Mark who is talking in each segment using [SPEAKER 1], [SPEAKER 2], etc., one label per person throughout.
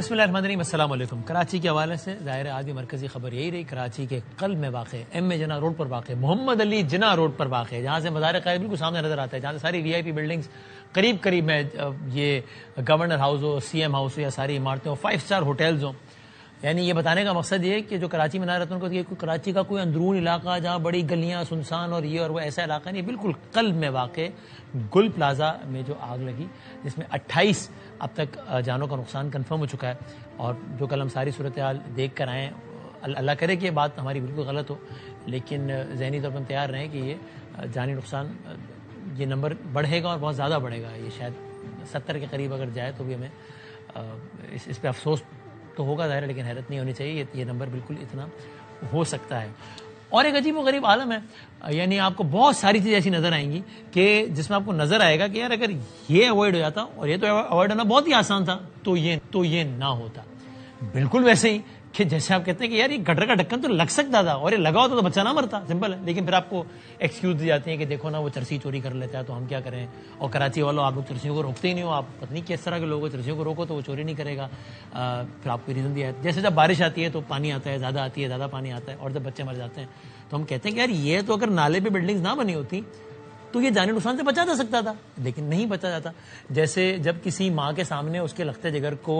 [SPEAKER 1] بسم اللہ الرحمن الرحیم. السلام علیکم. کراچی کے حوالے سے ظاہر آج بھی مرکزی خبر یہی رہی. کراچی کے قلب میں واقع ایم اے جناح روڈ پر واقع محمد علی جناح روڈ پر واقع جہاں سے مزار قائد بالکل سامنے نظر آتا ہے, جہاں سے ساری وی آئی پی بلڈنگز قریب قریب میں, یہ گورنر ہاؤس ہو, سی ایم ہاؤس ہو, یا ساری عمارتیں ہو, 5 اسٹار ہوٹلز ہوں. یعنی یہ بتانے کا مقصد یہ ہے کہ جو کراچی میں نہ رہتے ہیں ان کو کراچی کا کوئی اندرون علاقہ جہاں بڑی گلیاں سنسان اور یہ اور وہ ایسا علاقہ نہیں, بالکل قلب میں واقع گل پلازا میں جو آگ لگی جس میں 28 اب تک جانوں کا نقصان کنفرم ہو چکا ہے. اور جو کل ہم ساری صورتحال دیکھ کر آئے ہیں, اللہ کرے کہ یہ بات ہماری بالکل غلط ہو, لیکن ذہنی طور پر ہم تیار رہیں کہ یہ جانی نقصان یہ نمبر بڑھے گا اور بہت زیادہ بڑھے گا. یہ شاید 70 کے قریب اگر جائے تو بھی ہمیں اس پہ افسوس تو ہوگا ظاہر, لیکن حیرت نہیں ہونی چاہیے. یہ نمبر بالکل اتنا ہو سکتا ہے. اور ایک عجیب و غریب عالم ہے, یعنی آپ کو بہت ساری چیزیں ایسی نظر آئیں گی کہ جس میں آپ کو نظر آئے گا کہ یار اگر یہ اوائڈ ہو جاتا, اور یہ تو اوائڈ ہونا بہت ہی آسان تھا, تو یہ نہ ہوتا. بالکل ویسے ہی کہ جیسے آپ کہتے ہیں کہ یار یہ گٹر کا ڈھکن تو لگ سکتا تھا اور یہ لگا ہوتا تو بچہ نہ مرتا, سمپل ہے. لیکن پھر آپ کو ایکسکیوز دی جاتی ہے کہ دیکھو نا وہ چرسی چوری کر لیتا ہے تو ہم کیا کریں, اور کراچی والوں آپ لوگ چرسیوں کو روکتے ہی نہیں ہو, آپ پتہ نہیں کس طرح کے لوگوں کو چرسیوں کو روکو تو وہ چوری نہیں کرے گا. پھر آپ کو ریزن دیا ہے جیسے جب بارش آتی ہے تو پانی آتا ہے, زیادہ آتی ہے زیادہ پانی آتا ہے, اور جب بچے مر جاتے ہیں تو ہم کہتے ہیں کہ یار یہ تو اگر نالے پہ بلڈنگز نہ بنی ہوتی تو یہ جانی نقصان سے بچا جا سکتا تھا, لیکن نہیں بچا جاتا. جیسے جب کسی ماں کے سامنے اس کے لختے جگر کو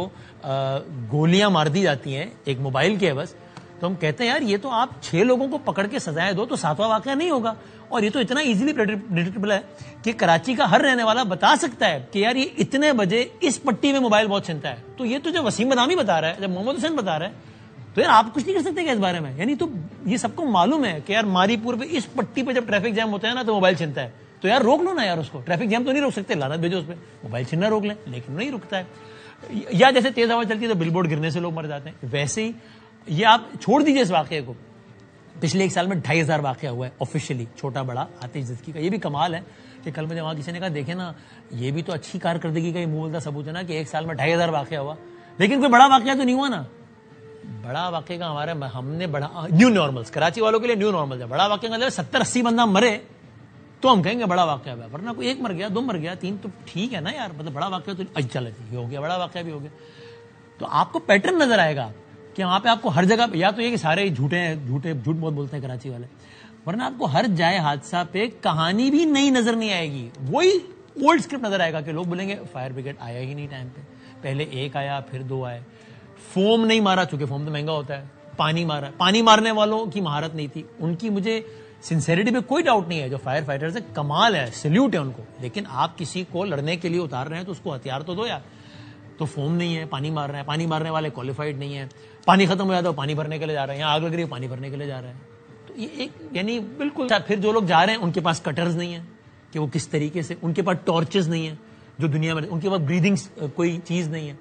[SPEAKER 1] گولیاں مار دی جاتی ہیں ایک موبائل کے عوض, تو ہم کہتے ہیں یار یہ تو آپ 6 لوگوں کو پکڑ کے سزائیں دو تو 7واں واقعہ نہیں ہوگا. اور یہ تو اتنا ایزیلی پریڈکٹیبل ہے کہ کراچی کا ہر رہنے والا بتا سکتا ہے کہ یار یہ اتنے بجے اس پٹی میں موبائل بہت چھنتا ہے. تو یہ تو جب وسیم بدامی بتا رہا ہے, جب محمد حسین بتا رہا ہے, تو یار آپ کچھ نہیں کر سکتے کہ اس بارے میں. یعنی تو یہ سب کو معلوم ہے کہ یار ماری پور پہ اس پٹی پہ جب ٹریفک جام ہوتا ہے نا تو موبائل چھنتا ہے, تو یار روک لو نا یار اس کو. ٹریفک جام تو نہیں روک سکتے, لعنت بھیجو اس پہ, موبائل چھننا روک لیں, لیکن نہیں رکتا ہے. یا جیسے تیز ہوا چلتی ہے تو بل بورڈ گرنے سے لوگ مر جاتے ہیں, ویسے ہی یہ آپ چھوڑ دیجئے اس واقعے کو. پچھلے 1 سال میں 2500 واقعہ ہوا ہے آفیشیلی, چھوٹا بڑا آتش زدگی کا. یہ بھی کمال ہے کہ کل مجھے وہاں کسی نے کہا دیکھیں نا یہ بھی تو اچھی کارکردگی کا یہ منہ بولتا ثبوت ہے نا کہ 1 سال میں 2500 واقعہ ہوا, لیکن کوئی بڑا واقعہ تو نہیں ہوا نا. بڑا واقعہ کا ہمارا ہم نے بڑا نیو نارملز, کراچی والوں کے لیے نیو نارمل ہے. بڑا واقعہ کا مطلب 70-80 بندہ مرے تو ہم کہیں گے بڑا واقعہ ہوا, ورنہ کوئی 1 مر گیا 2 مر گیا 3 تو ٹھیک ہے نا یار, مطلب بڑا واقعہ تو چلے یہ ہو گیا, بڑا واقعہ بھی ہو گیا. تو آپ کو پیٹرن نظر آئے گا کہ وہاں پہ آپ کو ہر جگہ, یا تو یہ کہ سارے جھوٹ بہت بولتے ہیں کراچی والے, ورنہ آپ کو ہر جائے حادثہ پہ کہانی بھی نئی نظر نہیں آئے گی, وہی اولڈ اسکرپٹ نظر آئے گا کہ لوگ بولیں گے فائر بریگیڈ آیا ہی نہیں ٹائم پہ, پہلے 1 آیا پھر 2 آئے, فوم نہیں مارا چونکہ فوم تو مہنگا ہوتا ہے, پانی مارا, پانی مارنے والوں کی مہارت نہیں تھی, ان کی مجھے سنسیریٹی پہ کوئی ڈاؤٹ نہیں ہے, جو فائر فائٹرز ہے کمال ہے, سیلیوٹ ہے ان کو, لیکن آپ کسی کو لڑنے کے لیے اتار رہے ہیں تو اس کو ہتھیار تو دو یار. تو فوم نہیں ہے, پانی مار رہے ہیں, پانی مارنے والے کوالیفائڈ نہیں ہے, پانی ختم ہو جاتا ہے پانی بھرنے کے لیے جا رہے ہیں, یہاں آگ لگ رہی ہے پانی بھرنے کے لیے جا رہے ہیں. تو یہ ایک یعنی بالکل. پھر جو لوگ جا رہے ہیں ان کے پاس کٹرز نہیں ہیں کہ وہ کس طریقے سے, ان کے پاس ٹارچز نہیں ہیں جو دنیا میں, ان کے پاس بریدنگ کوئی چیز نہیں ہے.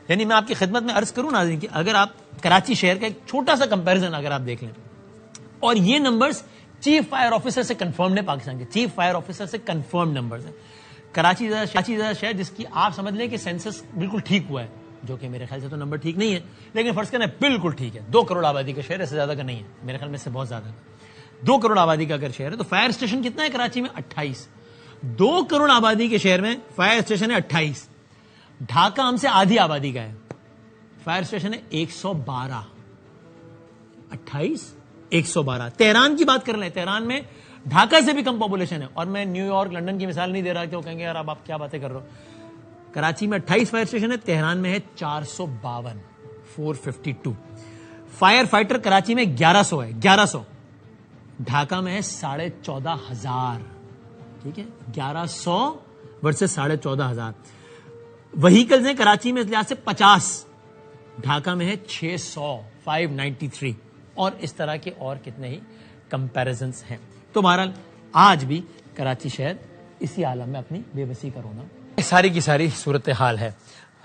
[SPEAKER 1] یعنی میں آپ کی خدمت میں عرض کروں ناظرین کہ اگر آپ کراچی شہر کا ایک چھوٹا سا کمپیریزن اگر آپ دیکھ لیں, اور یہ نمبرز چیف فائر آفیسر سے کنفرمڈ ہے, پاکستان کے چیف فائر آفیسر سے کنفرمڈ نمبرز ہیں. کراچی جیسا شہر جس کی آپ سمجھ لیں کہ سینسس بالکل ٹھیک ہوا ہے, جو کہ میرے خیال سے تو نمبر ٹھیک نہیں ہے, لیکن فرض کریں بالکل ٹھیک ہے, 2 کروڑ آبادی کا شہر, اس سے زیادہ کا نہیں ہے میرے خیال میں, سے بہت زیادہ, 2 کروڑ آبادی کا اگر شہر ہے تو فائر اسٹیشن کتنا ہے کراچی میں 28. 2 کروڑ آبادی کے شہر میں فائر اسٹیشن ہے 28. ڈھاکہ ہم سے آدھی آبادی کا ہے, فائر اسٹیشن ہے 112. 28 112. تہران کی بات کر لیں, تہران میں ڈھاکہ سے بھی کم پاپولیشن ہے, اور میں نیو یارک لنڈن کی مثال نہیں دے رہا کہ وہ کہیں گے یار اب آپ کیا باتیں کر رہے ہو. کراچی میں 28 فائر اسٹیشن ہے, تہران میں ہے 452 452. فائر فائٹر کراچی میں 1100 ہے, 1100. ڈھاکہ میں ہے 14,500. ٹھیک ہے, 1100 ورسز 14,500. وہیکلز ہیں کراچی میں اس لحاظ سے 50, ڈھاکہ میں ہے 600 593, اور اس طرح کے اور کتنے ہی کمپیریزنز ہیں. تو بہرحال آج بھی کراچی شہر اسی عالم میں اپنی بے بسی کا رونا ساری کی ساری صورتحال ہے.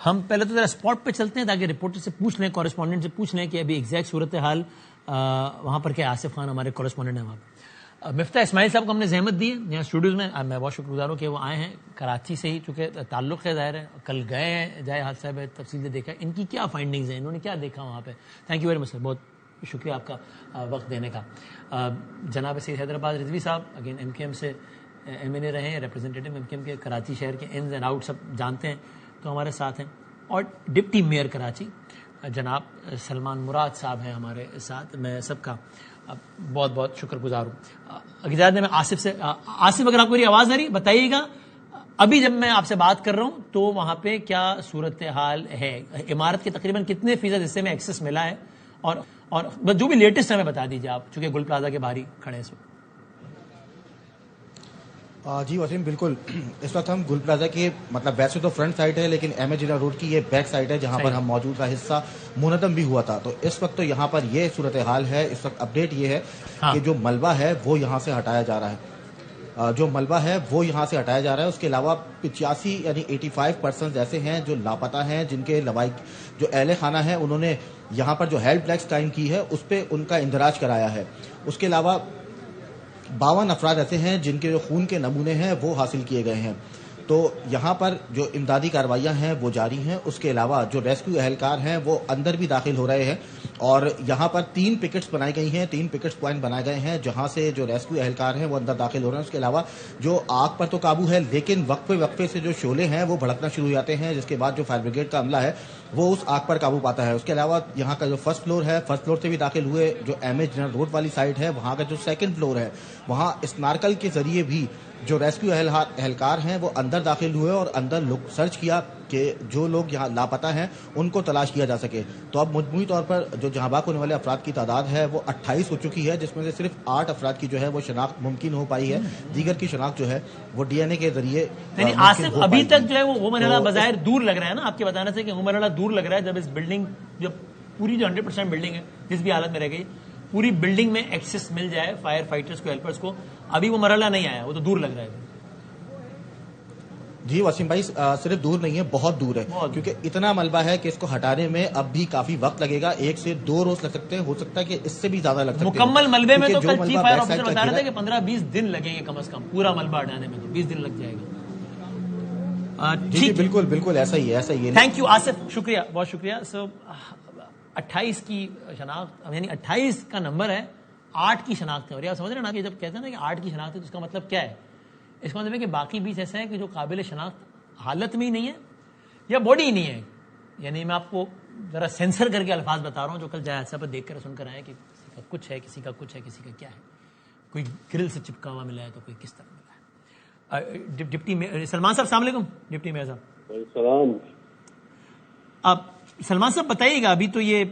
[SPEAKER 1] ہم پہلے تو ذرا اسپاٹ پہ چلتے ہیں تاکہ رپورٹر سے پوچھ لیں, کورسپونڈنٹ سے پوچھ لیں کہ ابھی ایگزیکٹ صورتحال وہاں پر کیا. آصف خان ہمارے کورسپونڈنٹ ہیں وہاں پہ. مفتاح اسماعیل صاحب کو ہم نے زحمت دی ہے یہاں اسٹوڈیوز میں, میں بہت شکر گزار ہوں کہ وہ آئے ہیں کراچی سے ہی, چونکہ تعلق ہے ظاہر ہے, کل گئے ہیں جائے حادثہ ہے, تفصیل سے دیکھا ان کی کیا فائنڈنگز ہیں, انہوں نے کیا دیکھا وہاں پہ. تھینک یو ویری مچ سر, بہت شکریہ آپ کا وقت دینے کا. جناب سید حیدرآباد رضوی صاحب اگین ایم کے ایم سے ایم این اے رہے ہیں, ریپرزینٹیٹو ایم کے ایم کے, کراچی شہر کے انز اینڈ آؤٹ سب جانتے ہیں, تو ہمارے ساتھ ہیں. اور ڈپٹی میئر کراچی جناب سلمان مراد صاحب ہیں ہمارے ساتھ. میں سب کا بہت بہت شکر گزار ہوں. اجازت میں آصف سے، آصف اگر آپ کو میری آواز آ رہی بتائیے گا. ابھی جب میں آپ سے بات کر رہا ہوں تو وہاں پہ کیا صورتحال ہے؟ عمارت کے تقریباً کتنے فیصد حصے میں ایکسس ملا ہے؟ اور جو بھی لیٹسٹ ہمیں بتا دیجیے آپ، چونکہ گل پلازا کے باہر ہی کھڑے ہیں اس وقت.
[SPEAKER 2] جی وسیم، بالکل. اس وقت ہم گل پلازا کے مطلب ویسے تو فرنٹ سائڈ ہے، لیکن ایم اے جناح روڈ کی یہ بیک سائڈ ہے جہاں پر ہم موجود کا حصہ منہدم بھی ہوا تھا. تو اس وقت تو یہاں پر یہ صورتحال ہے. اس وقت اپڈیٹ یہ ہے کہ جو ملبہ ہے وہ یہاں سے ہٹایا جا رہا ہے. جو ملبہ ہے وہ یہاں سے ہٹایا جا رہا ہے. اس کے علاوہ 85 یعنی 85% ایسے ہیں جو لاپتہ ہیں، جن کے جو اہل خانہ ہیں انہوں نے یہاں پر جو ہیلپ ڈیسک قائم کی ہے اس پہ ان کا اندراج کرایا ہے. اس کے علاوہ 52 افراد ایسے ہیں جن کے جو خون کے نمونے ہیں وہ حاصل کیے گئے ہیں. تو یہاں پر جو امدادی کاروائیاں ہیں وہ جاری ہیں. اس کے علاوہ جو ریسکیو اہلکار ہیں وہ اندر بھی داخل ہو رہے ہیں، اور یہاں پر 3 پکٹس بنائی گئی ہیں، 3 پکٹس پوائنٹ بنائے گئے ہیں جہاں سے جو ریسکیو اہلکار ہیں وہ اندر داخل ہو رہے ہیں. اس کے علاوہ جو آگ پر تو قابو ہے، لیکن وقفے سے جو شعلے ہیں وہ بھڑکنا شروع ہو جاتے ہیں، جس کے بعد جو فائر بریگیڈ کا عملہ ہے وہ اس آگ پر قابو پاتا ہے. اس کے علاوہ یہاں کا جو فرسٹ فلور ہے، فرسٹ فلور سے بھی داخل ہوئے. جو ایم اے جنرل روڈ والی سائڈ ہے وہاں کا جو سیکنڈ فلور ہے وہاں اسنارکل کے ذریعے بھی جو ریسکیو اہلکار ہیں وہ اندر داخل ہوئے اور اندر سرچ کیا کہ جو لوگ یہاں لاپتہ ہیں ان کو تلاش کیا جا سکے. تو اب مجموعی طور پر جو جہاں بحق ہونے والے افراد کی تعداد ہے وہ 28 ہو چکی ہے، جس میں سے صرف 8 افراد کی جو ہے وہ شناخت ممکن ہو پائی ہے. دیگر کی شناخت جو ہے وہ ڈی این اے کے ذریعے.
[SPEAKER 1] یعنی آصف ابھی تک جو ہے وہ مرحلہ بظاہر دور لگ رہا ہے نا آپ کے بتانے سے، کہ وہ مرحلہ دور لگ رہا ہے جب اس بلڈنگ، جب پوری جو 100% بلڈنگ ہے جس بھی حالت میں رہ گئی، پوری بلڈنگ میں ایکسس مل جائے فائر فائٹرز کو، ہیلپرز کو. ابھی وہ مرحلہ نہیں آیا، وہ تو دور لگ رہا ہے.
[SPEAKER 2] جی وسیم بھائی، صرف دور نہیں ہے، بہت دور ہے، کیونکہ اتنا ملبہ ہے کہ اس کو ہٹانے میں اب بھی کافی وقت لگے گا. 1 سے 2 روز لگ سکتے ہیں، ہو سکتا ہے کہ اس سے بھی زیادہ لگ سکتے ہیں.
[SPEAKER 1] مکمل ملبے میں تو کل چیف فائر آفیسر بتا رہے تھے کہ 15-20 دن لگیں گے کم از کم، پورا ملبہ ہٹانے میں تو 20 دن لگ جائے گا.
[SPEAKER 2] جی بالکل بالکل ایسا ہی ہے، ایسا ہی ہے.
[SPEAKER 1] تھینک یو آصف، شکریہ، بہت شکریہ. سو 28 کی شناخت، یعنی 28 کا نمبر ہے، 8 کی شناخت ہے. اور آپ سمجھ رہے ہیں نا کہ جب کہتے ہیں نا کہ 8 کی شناخت ہے تو اس کا مطلب کیا ہے؟ اس کا مطلب ہے کہ باقی 20 ایسا ہے کہ جو قابل شناخت حالت میں ہی نہیں ہے یا باڈی ہی نہیں ہے. یعنی میں آپ کو ذرا سینسر کر کے الفاظ بتا رہا ہوں جو کل جائزہ پر دیکھ کر سن کر آئے کہ کسی کا کچھ ہے، کسی کا کچھ ہے، کسی کا کیا ہے. کوئی گرل سے چپکا ہوا ملا ہے تو کوئی کس طرح ملا ہے. ڈپٹی سلمان صاحب السلام علیکم. ڈپٹی میئر صاحب
[SPEAKER 3] السلام.
[SPEAKER 1] آپ سلمان صاحب بتائیے گا، ابھی تو یہ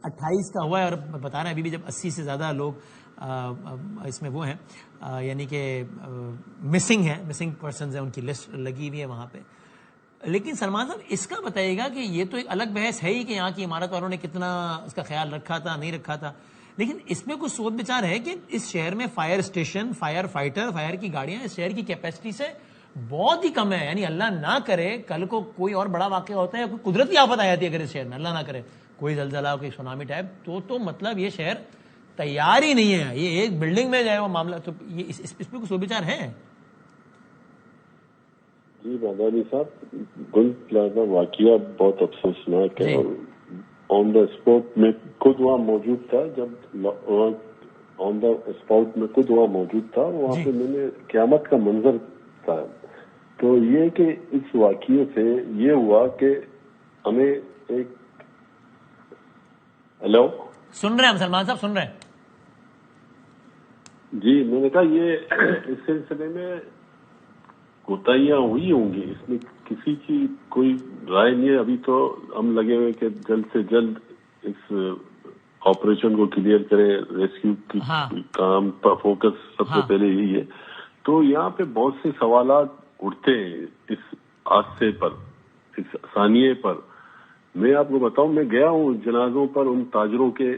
[SPEAKER 1] 28 کا ہوا ہے اور بتا رہے ہیں ابھی بھی جب 80 سے زیادہ لوگ اس میں وہ ہیں، یعنی کہ مسنگ پرسنز ہیں، ان کی لسٹ لگی ہوئی ہے وہاں پہ. لیکن سلمان صاحب اس کا بتائیے گا کہ یہ تو ایک الگ بحث ہے ہی کہ یہاں کی عمارت والوں نے کتنا اس کا خیال رکھا تھا نہیں رکھا تھا، لیکن اس میں کچھ سوچ بچار ہے کہ اس شہر میں fire station, fire fighter, fire کی گاڑیاں اس شہر کی کیپیسٹی سے بہت ہی کم ہے. یعنی اللہ نہ کرے کل کو کوئی اور بڑا واقعہ ہوتا ہے، کوئی قدرتی آفت آ جاتی ہے اگر اس شہر میں، اللہ نہ کرے کوئی زلزلہ، کوئی سونامی ٹائپ، تو مطلب یہ شہر تیار ہی نہیں ہے. یہ ایک بلڈنگ میں جائے وہ معاملہ، تو یہ اس پہ کچھ وچار ہے؟
[SPEAKER 3] جی مدانی صاحب، گل پلازا واقعہ بہت افسوسناک ہے. اور آن دا اسپاٹ میں خود وہاں موجود تھا، جب آن دا اسپاٹ میں خود وہاں موجود تھا، وہاں پہ میں نے قیامت کا منظر تھا. تو یہ کہ اس واقعے سے یہ ہوا کہ ہمیں ایک ہیلو
[SPEAKER 1] سن رہے ہیں ہم سلمان صاحب، سن رہے ہیں.
[SPEAKER 3] جی میں نے کہا یہ اس سلسلے میں کوتاہیاں ہوئی ہوں گی، اس میں کسی کی کوئی رائے نہیں ہے. ابھی تو ہم لگے ہوئے کہ جلد سے جلد اس آپریشن کو کلیئر کرے، ریسکیو کی کام پر فوکس سب سے پہلے یہی ہے. تو یہاں پہ بہت سے سوالات اٹھتے ہیں اس حادثے پر، اس ثانیے پر. میں آپ کو بتاؤں، میں گیا ہوں جنازوں پر ان تاجروں کے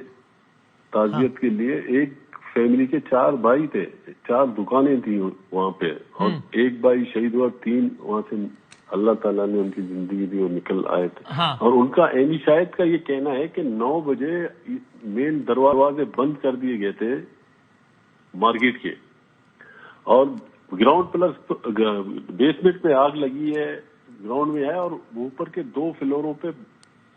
[SPEAKER 3] تعزیت کے لیے. ایک فیملی کے 4 بھائی تھے، 4 دکانیں تھیں وہاں پہ، اور ایک بھائی شہید ہوا، 3 وہاں سے اللہ تعالیٰ نے ان کی زندگی دی اور نکل آئے تھے. اور ان کا عینی شاہد کا یہ کہنا ہے کہ 9 بجے مین دروازے بند کر دیے گئے تھے مارکیٹ کے، اور گراؤنڈ پلس بیسمنٹ پہ آگ لگی ہے، گراؤنڈ میں ہے، اور اوپر کے 2 فلوروں پہ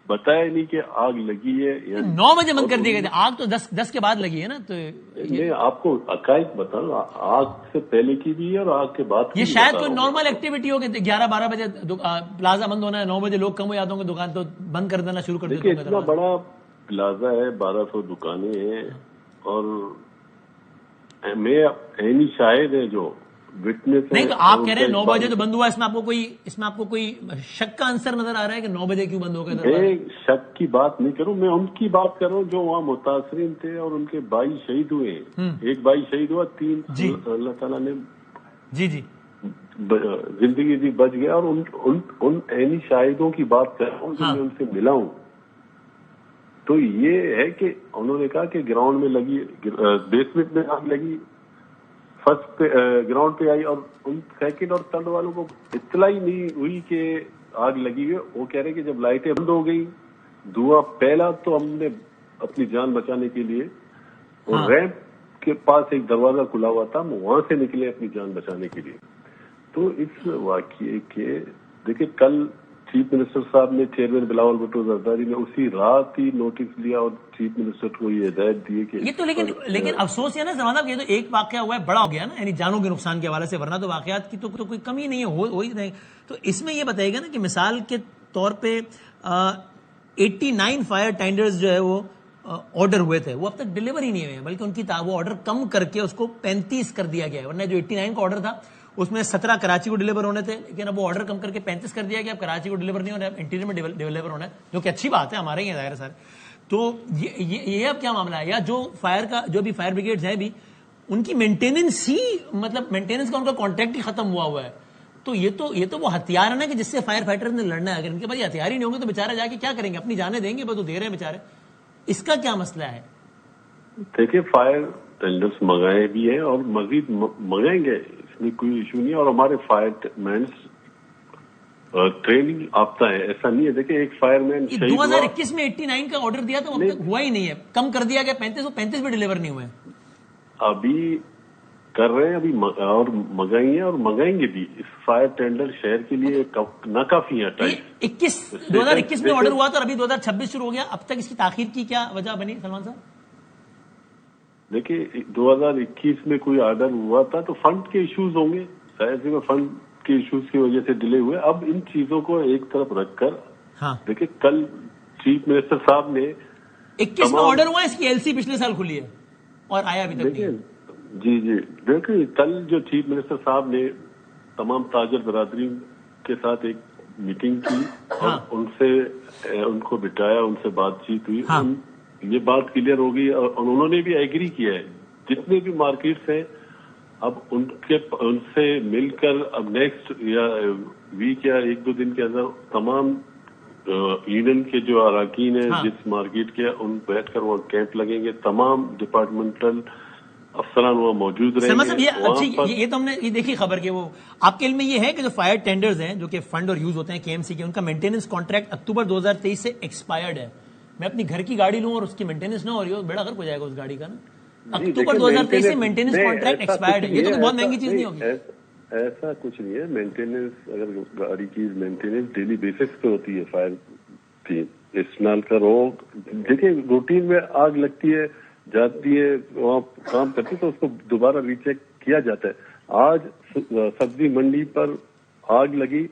[SPEAKER 3] بتایا نہیں کہ آگ لگی ہے یا
[SPEAKER 1] 9 بجے بند کر دیے گئے تھے. آگ تو 10 کے بعد لگی ہے نا. تو
[SPEAKER 3] میں آپ کو حقائق بتاؤں, آگ سے پہلے کی بھی ہے اور آگ کے بعد کی
[SPEAKER 1] یہ
[SPEAKER 3] بھی
[SPEAKER 1] شاید
[SPEAKER 3] بتا
[SPEAKER 1] کوئی
[SPEAKER 3] رہا ہوں.
[SPEAKER 1] نارمل ایکٹیویٹی ہوگی. 11-12 بجے پلازا بند ہونا ہے, 9 بجے لوگ کم ہو جاتے ہوں گے, دکان تو بند کر دینا شروع کر دیتے
[SPEAKER 3] دیکھیے
[SPEAKER 1] ہوں گے.
[SPEAKER 3] اتنا بڑا پلازا ہے, 1200 دکانیں ہیں, اور میں عینی شاہد ہے جو وٹنس
[SPEAKER 1] نہیں تو آپ کہہ رہے ہیں 9 بجے تو بند ہوا, اس میں آپ کو کوئی شک کا آنسر نظر آ رہا ہے کہ 9 بجے کیوں بند ہو گیا دروازہ؟
[SPEAKER 3] میں شک کی بات نہیں کروں, میں ان کی بات کر رہا ہوں جو وہاں متاثرین تھے اور ان کے بھائی شہید ہوئے ہیں. ایک بھائی شہید ہوا, 3 اللہ تعالیٰ نے
[SPEAKER 1] جی
[SPEAKER 3] زندگی دی بچ گیا, اور ان عینی شاہدوں کی بات کر رہا ہوں جو میں ان سے ملا ہوں. تو یہ ہے کہ انہوں نے کہا کہ گراؤنڈ میں لگی, بیسمنٹ میں آگ لگی, فرسٹ پہ گراؤنڈ پہ آئی, اور ان سیکنڈ اور تھرڈ والوں کو اطلاع ہی نہیں ہوئی کہ آگ لگی ہے. وہ کہہ رہے کہ جب لائٹیں بند ہو گئی, دھواں پھیلا, تو ہم نے اپنی جان بچانے کے لیے, اور ریمپ کے پاس ایک دروازہ کھلا ہوا تھا, ہم وہاں سے نکلے اپنی جان بچانے کے لیے. تو اس واقعے کے دیکھیں, کل چیف منسٹر صاحب نے چیئرمین بلاول بھٹو زرداری نے اسی رات ہی نوٹس لیا اور چیف منسٹر کو یہ ہدایت دی کہ
[SPEAKER 1] یہ تو لیکن افسوس ہے نا زمان صاحب, یہ تو ایک واقعہ ہوا ہے, بڑا ہو گیا نا, یعنی جانوں کے نقصان کے حوالے سے, ورنہ تو واقعات کی تو کوئی کمی نہیں ہے, ہو ہی نہیں. تو اس میں یہ بتائیے گا نا کہ مثال کے طور پہ 89 فائر ٹینڈرز جو ہے وہ آرڈر ہوئے تھے, وہ اب تک ڈلیور ہی نہیں ہوئے ہیں, بلکہ ان کی وہ آرڈر کم کر کے اس کو 35 کر دیا گیا ہے. ورنہ جو 89 کا آرڈر تھا اس میں 17 کراچی کو ڈلیور ہونے تھے, لیکن اب وہ آرڈر کم کر کے 35 کر دیا گیا. اب کراچی کو ڈلیور نہیں ہونا ہے, انٹیریئر میں ڈلیور ہونا ہے, جو کہ اچھی بات ہے, ہمارے ہی ظاہر ہے سر. تو یہ اب کیا معاملہ ہے, یا جو بھی فائر بریگیڈز ہیں بھی, ان کی مینٹیننس ہی, مطلب مینٹیننس کا ان کا کانٹریکٹ ہی ختم ہوا ہے. تو یہ تو وہ ہتھیار ہے نا کہ جس سے فائر فائٹر نے لڑنا ہے. اگر ان کے پاس یہ ہتھیار ہی نہیں ہوں گے تو بیچارے جا کے کیا کریں گے, اپنی جانیں دیں گے, بس وہ دے رہے ہیں بیچارے. اس کا کیا مسئلہ ہے؟
[SPEAKER 3] دیکھیں, فائر ٹینڈرز منگائے بھی ہیں اور مزید منگائیں گے, اس میں کوئی ایشو نہیں ہے, اور ہمارے فائر مینس ٹریننگ یافتہ ہے, ایسا نہیں ہے. دیکھیں, ایک فائر مین
[SPEAKER 1] 2021 میں 89 کا آرڈر دیا تھا, وہ اب تک ہوا ہی نہیں ہے, کم کر دیا گیا 35 بھی ڈلیور نہیں ہوئے.
[SPEAKER 3] ابھی کر رہے ہیں, ابھی اور منگائیں گے اور منگائیں گے بھی. اس فائر ٹینڈر شہر کے لیے ناکافی ہے.
[SPEAKER 1] 2021 میں آرڈر ہوا تھا اور ابھی 2026 شروع ہو گیا, اب تک اس کی تاخیر کی کیا وجہ بنی سلمان صاحب؟
[SPEAKER 3] دیکھیے, 2021 میں کوئی آرڈر ہوا تھا تو فنڈ کے ایشوز ہوں گے, شاید سے فنڈ کے ایشوز کی وجہ سے ڈیلے ہوئے. اب ان چیزوں کو ایک طرف رکھ کر دیکھیں, کل چیف منسٹر صاحب نے
[SPEAKER 1] 21 میں آرڈر ہوا, اس کی ایل سی پچھلے سال کھلی ہے اور آیا ابھی تک نہیں.
[SPEAKER 3] جی دیکھیں, کل جو چیف منسٹر صاحب نے تمام تاجر برادری کے ساتھ ایک میٹنگ کی اور ان کو بٹھایا, ان سے بات چیت ہوئی, یہ بات کلیئر ہو گئی اور انہوں نے بھی ایگری کیا ہے. جتنے بھی مارکیٹس ہیں اب ان سے مل کر اب نیکسٹ یا ویک یا 1-2 دن کے اندر تمام یونین کے جو اراکین ہیں جس مارکیٹ کے, ان بیٹھ کر وہاں کیمپ لگیں گے. تمام ڈپارٹمنٹل افسران وہاں موجود رہیں گے.
[SPEAKER 1] یہ تو ہم نے یہ دیکھی خبر کہ وہ آپ کے علم میں یہ ہے کہ جو فائر ٹینڈرز ہیں جو کہ فنڈ اور یوز ہوتے ہیں KMC کے, ان کا مینٹیننس کانٹریکٹ اکتوبر 2023 سے ایکسپائرڈ ہے. میں اپنی گھر کی گاڑی لوں اور اس کی مینٹیننس نہ ہو رہی ہو, بڑا غرق ہو جائے گا اس گاڑی کا نا. اکتوبر 2023 سے مینٹیننس کانٹریکٹ ایکسپائرڈ ہے, یہ تو بہت مہنگی چیز نہیں ہوگی.
[SPEAKER 3] ایسا کچھ نہیں ہے. مینٹیننس, اگر گاڑی کی مینٹیننس ڈیلی بیسس پہ ہوتی ہے. فائر کی استعمال کرو, دیکھیں روٹین میں آگ لگتی ہے, جاتی ہے, وہاں کام کرتی ہے تو اس کو دوبارہ ری چیک کیا جاتا ہے. آج سبزی منڈی پر آگ لگی,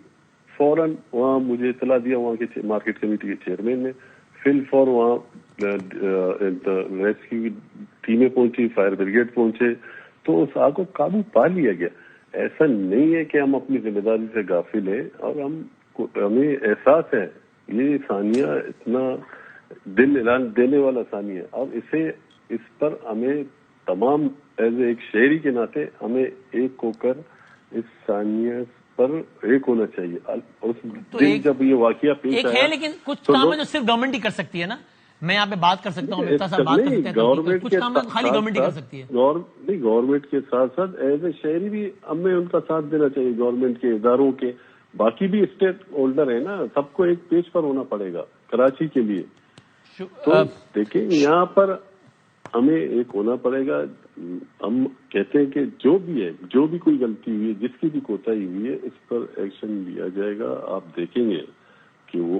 [SPEAKER 3] فوراً وہاں مجھے اطلاع دیا وہاں کے مارکیٹ کمیٹی کے چیئرمین نے, فل فور وہاں ریسکیو ٹیمیں پہنچی, فائر بریگیڈ پہنچے, تو اس آگ کو قابو پا لیا گیا. ایسا نہیں ہے کہ ہم اپنی ذمہ داری سے غافل ہیں, اور ہمیں احساس ہے یہ ثانیہ اتنا دل اعلان دینے والا ثانیہ ہے. اب اس پر ہمیں تمام ایز ایک شہری کے ناطے ہمیں ایک ہو کر اس ثانیہ پر ایک ہونا چاہیے. اس دن جب یہ واقعہ پیش آیا ہے,
[SPEAKER 1] لیکن کچھ کام ہے جو صرف گورنمنٹ ہی کر سکتی ہے نا. میں یہاں پہ بات کر سکتا ہوں, مفتا صاحب بات کر سکتے ہیں,
[SPEAKER 3] گورنمنٹ
[SPEAKER 1] کچھ کام خالی گورنمنٹ ہی کر سکتی ہے.
[SPEAKER 3] نہیں, گورنمنٹ کے ساتھ ساتھ ایز اے شہری بھی ہمیں ان کا ساتھ دینا چاہیے, گورنمنٹ کے اداروں کے. باقی بھی اسٹیک ہولڈر ہیں نا, سب کو ایک پیج پر ہونا پڑے گا کراچی کے لیے. تو دیکھیں, یہاں پر ہمیں ایک ہونا پڑے گا. ہم کہتے ہیں کہ جو بھی کوئی غلطی ہوئی ہے, جس کی بھی کوتاہی ہوئی ہے, اس پر ایکشن لیا جائے گا. آپ دیکھیں گے کہ وہ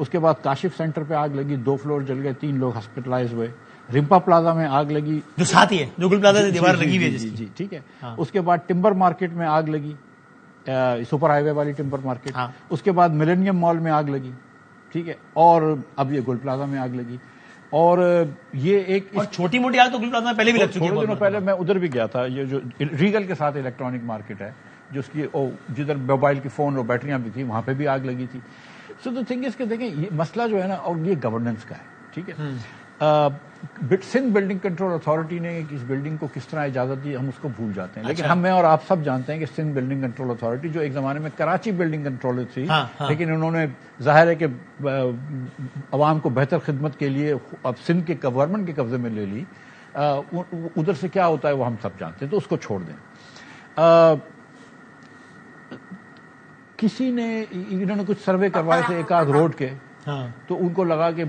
[SPEAKER 4] اس کے بعد کاشف سینٹر پہ آگ لگی, 2 فلور جل گئے, 3 لوگ ہاسپٹلائز ہوئے. رمپا پلازا میں آگ لگی,
[SPEAKER 1] جو ساتھ ہی ہے, جو گل پلازا سے دیوار لگی ہوئی ہے جس کی.
[SPEAKER 4] جی ٹھیک ہے. اس کے بعد ٹمبر مارکیٹ میں آگ لگی, سپر ہائی وے والی ٹمبر مارکیٹ. اس کے بعد ملینیم مال میں آگ لگی, ٹھیک ہے, اور اب یہ گل پلازا میں آگ لگی. اور یہ ایک
[SPEAKER 1] چھوٹی موٹی آگ تو گل پلازا میں پہلے بھی لگ چکی ہے.
[SPEAKER 4] تھوڑے دنوں پہلے میں ادھر بھی گیا تھا, یہ جو ریگل کے ساتھ الیکٹرانک مارکیٹ ہے, جو اس کی جدھر موبائل کی فون اور بیٹریاں بھی تھی, وہاں پہ بھی آگ لگی تھی. سو دا تھنگ از کہ دیکھیں یہ مسئلہ جو ہے نا, اور یہ گورننس کا ہے, ٹھیک ہے. سندھ بلڈنگ کنٹرول اتھارٹی نے اس بلڈنگ کو کس طرح اجازت دی, ہم اس کو بھول جاتے ہیں. لیکن میں اور آپ سب جانتے ہیں کہ سندھ بلڈنگ کنٹرول اتھارٹی, جو ایک زمانے میں کراچی بلڈنگ کنٹرول تھی, لیکن انہوں نے ظاہر ہے کہ عوام کو بہتر خدمت کے لیے اب سندھ کے گورنمنٹ کے قبضے میں لے لی. ادھر سے کیا ہوتا ہے وہ ہم سب جانتے ہیں, تو اس کو چھوڑ دیں. کسی نے, انہوں نے کچھ سروے کروائے تھے ایک آدھ روڈ کے, تو ان کو لگا کہ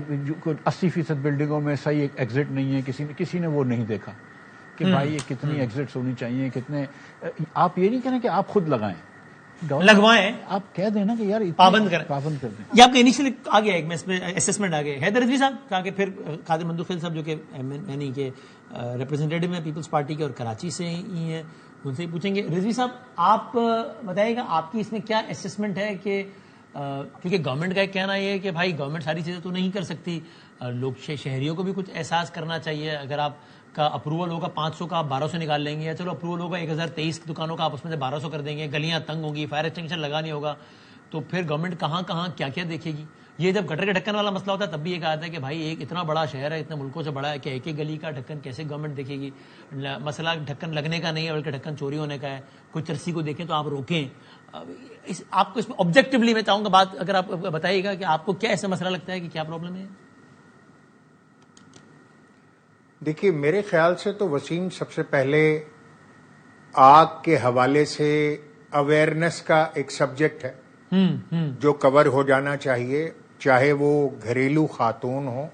[SPEAKER 4] 80% بلڈنگوں میں صحیح ایگزٹ نہیں ہے. کسی نے وہ نہیں دیکھا کہ بھائی یہ کتنی ایگزٹس ہونی چاہیے, کتنے. آپ یہ نہیں کہنا کہ آپ خود لگائیں,
[SPEAKER 1] لگوائیں,
[SPEAKER 4] آپ کہہ دینا کہ یار
[SPEAKER 1] پابند کر دیں. یہ آپ کا انیشلی آ گیا ایک میں اس میں اسسمنٹ آ گیا. حیدر رضوی صاحب کہا کہ پھر قادر مندوخیل صاحب جو کہ یعنی کہ ریپرزینٹیٹو ہیں پیپلز پارٹی کے اور کراچی سے ہی ہیں, ان سے ہی پوچھیں گے. رضوی صاحب آپ بتائیے گا آپ کی اس میں کیا اسسمنٹ ہے, کہ کیونکہ گورنمنٹ کا ایک کہنا یہ ہے کہ بھائی گورنمنٹ ساری چیزیں تو نہیں کر سکتی, لوگ شہریوں کو بھی کچھ احساس کرنا چاہیے. اگر آپ کا اپروول ہوگا 500 کا, آپ 1200 نکال لیں گے, یا چلو اپروول ہوگا 1023 دکانوں کا, آپ اس میں سے 1200 کر دیں گے, گلیاں تنگ ہوں گی, فائر ایکسٹنگشن لگا نہیں ہوگا, تو پھر گورنمنٹ کہاں کیا کیا دیکھے گی. یہ جب گٹر کے ڈھکن والا مسئلہ ہوتا ہے تب بھی یہ کہا جاتا ہے کہ بھائی ایک اتنا بڑا شہر ہے, اتنے ملکوں سے بڑا ہے, کہ ایک ایک گلی کا ڈھکن کیسے گورنمنٹ دیکھے گی. مسئلہ ڈھکن لگنے کا نہیں ہے بلکہ ڈھکن چوری ہونے کا ہے. کوئی چرسی کو دیکھیں تو آپ روکیں. آپ کو اس میں آبجیکٹولی میں چاہوں گا بات اگر آپ بتائیے گا کہ آپ کو کیا ایسا مسئلہ لگتا ہے کہ کیا پرابلم ہے.
[SPEAKER 5] دیکھیے میرے خیال سے تو وسیم سب سے پہلے آگ کے حوالے سے اویئرنیس کا ایک سبجیکٹ ہے جو کور ہو جانا چاہیے, چاہے وہ گھریلو خاتون ہو,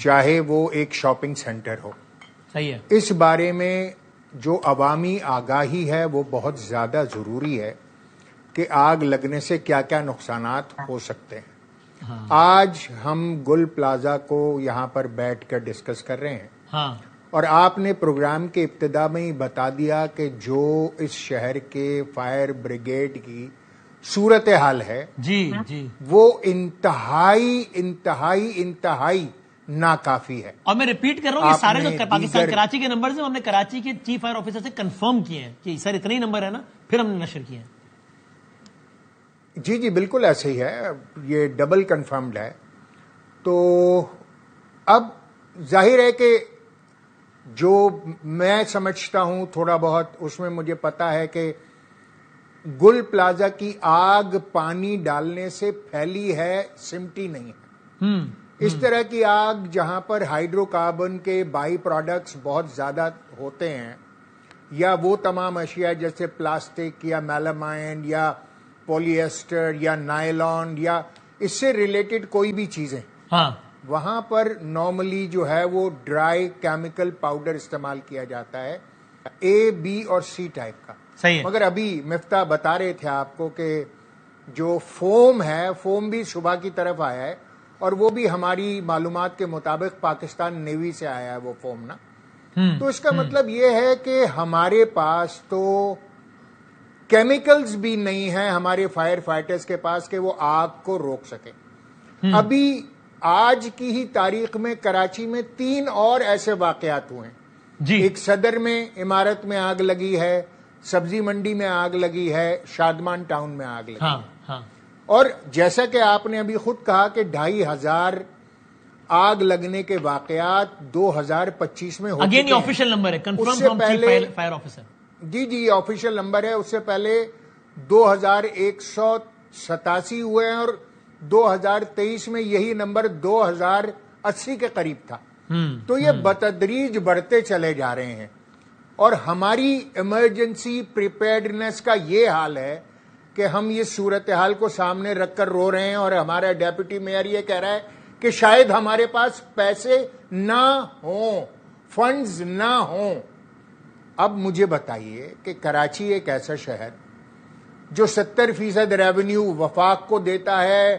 [SPEAKER 5] چاہے وہ ایک شاپنگ سینٹر ہو.
[SPEAKER 1] صحیح ہے. اس
[SPEAKER 5] بارے میں جو عوامی آگاہی ہے وہ بہت زیادہ ضروری ہے کہ آگ لگنے سے کیا کیا نقصانات ہو سکتے ہیں. آج ہم گل پلازا کو یہاں پر بیٹھ کر ڈسکس کر رہے ہیں, اور آپ نے پروگرام کے ابتدا میں ہی بتا دیا کہ جو اس شہر کے فائر بریگیڈ کی صورتحال ہے
[SPEAKER 1] جی
[SPEAKER 5] وہ انتہائی ناکافی ہے.
[SPEAKER 1] اور میں ریپیٹ کر رہا ہوں, یہ سارے جو پاکستان کراچی کے نمبر سے ہم نے کراچی کے چیف فائر آفیسر سے کنفرم کیے ہیں کہ سر اتنے ہی نمبر ہے نا, پھر ہم نے نشر کیے ہیں.
[SPEAKER 5] جی بالکل ایسے ہی ہے, یہ ڈبل کنفرمڈ ہے. تو اب ظاہر ہے کہ جو میں سمجھتا ہوں تھوڑا بہت اس میں مجھے پتا ہے کہ گل پلازا کی آگ پانی ڈالنے سے پھیلی ہے, سمٹی نہیں ہے. اس طرح کی آگ جہاں پر ہائیڈرو کاربن کے بائی پروڈکٹس بہت زیادہ ہوتے ہیں, یا وہ تمام اشیاء جیسے پلاسٹک یا میلامائن یا پولی ایسٹر یا نائلون یا اس سے ریلیٹڈ کوئی بھی چیزیں, وہاں پر نارملی جو ہے وہ ڈرائی کیمیکل پاؤڈر استعمال کیا جاتا ہے, اے بی اور سی ٹائپ کا. مگر ابھی مفتاح بتا رہے تھے آپ کو کہ جو فوم ہے, فوم بھی صبح کی طرف آیا ہے, اور وہ بھی ہماری معلومات کے مطابق پاکستان نیوی سے آیا ہے وہ فوم نا. تو اس کا مطلب یہ ہے کہ ہمارے پاس تو کیمیکلز بھی نہیں ہیں ہمارے فائر فائٹرز کے پاس کہ وہ آگ کو روک سکیں. ابھی آج کی ہی تاریخ میں کراچی میں 3 اور ایسے واقعات ہوئے ہیں. ایک صدر میں عمارت میں آگ لگی ہے, سبزی منڈی میں آگ لگی ہے, شادمان ٹاؤن میں آگ لگی ہے. اور جیسا کہ آپ نے ابھی خود کہا کہ 2500 آگ لگنے کے واقعات 2025 میں ہو چکے ہیں.
[SPEAKER 1] یہ آفیشیل نمبر ہے, confirm from chief fire officer.
[SPEAKER 5] جی آفیشیل نمبر ہے. اس سے پہلے 2187 ہوئے ہیں, اور 2023 میں یہی نمبر 2080 کے قریب تھا. تو یہ بتدریج بڑھتے چلے جا رہے ہیں, اور ہماری ایمرجنسی پریپیئرڈنیس کا یہ حال ہے کہ ہم یہ صورتحال کو سامنے رکھ کر رو رہے ہیں, اور ہمارا ڈیپٹی میئر یہ کہہ رہا ہے کہ شاید ہمارے پاس پیسے نہ ہوں, فنڈز نہ ہوں. اب مجھے بتائیے کہ کراچی ایک ایسا شہر جو 70% ریونیو وفاق کو دیتا ہے,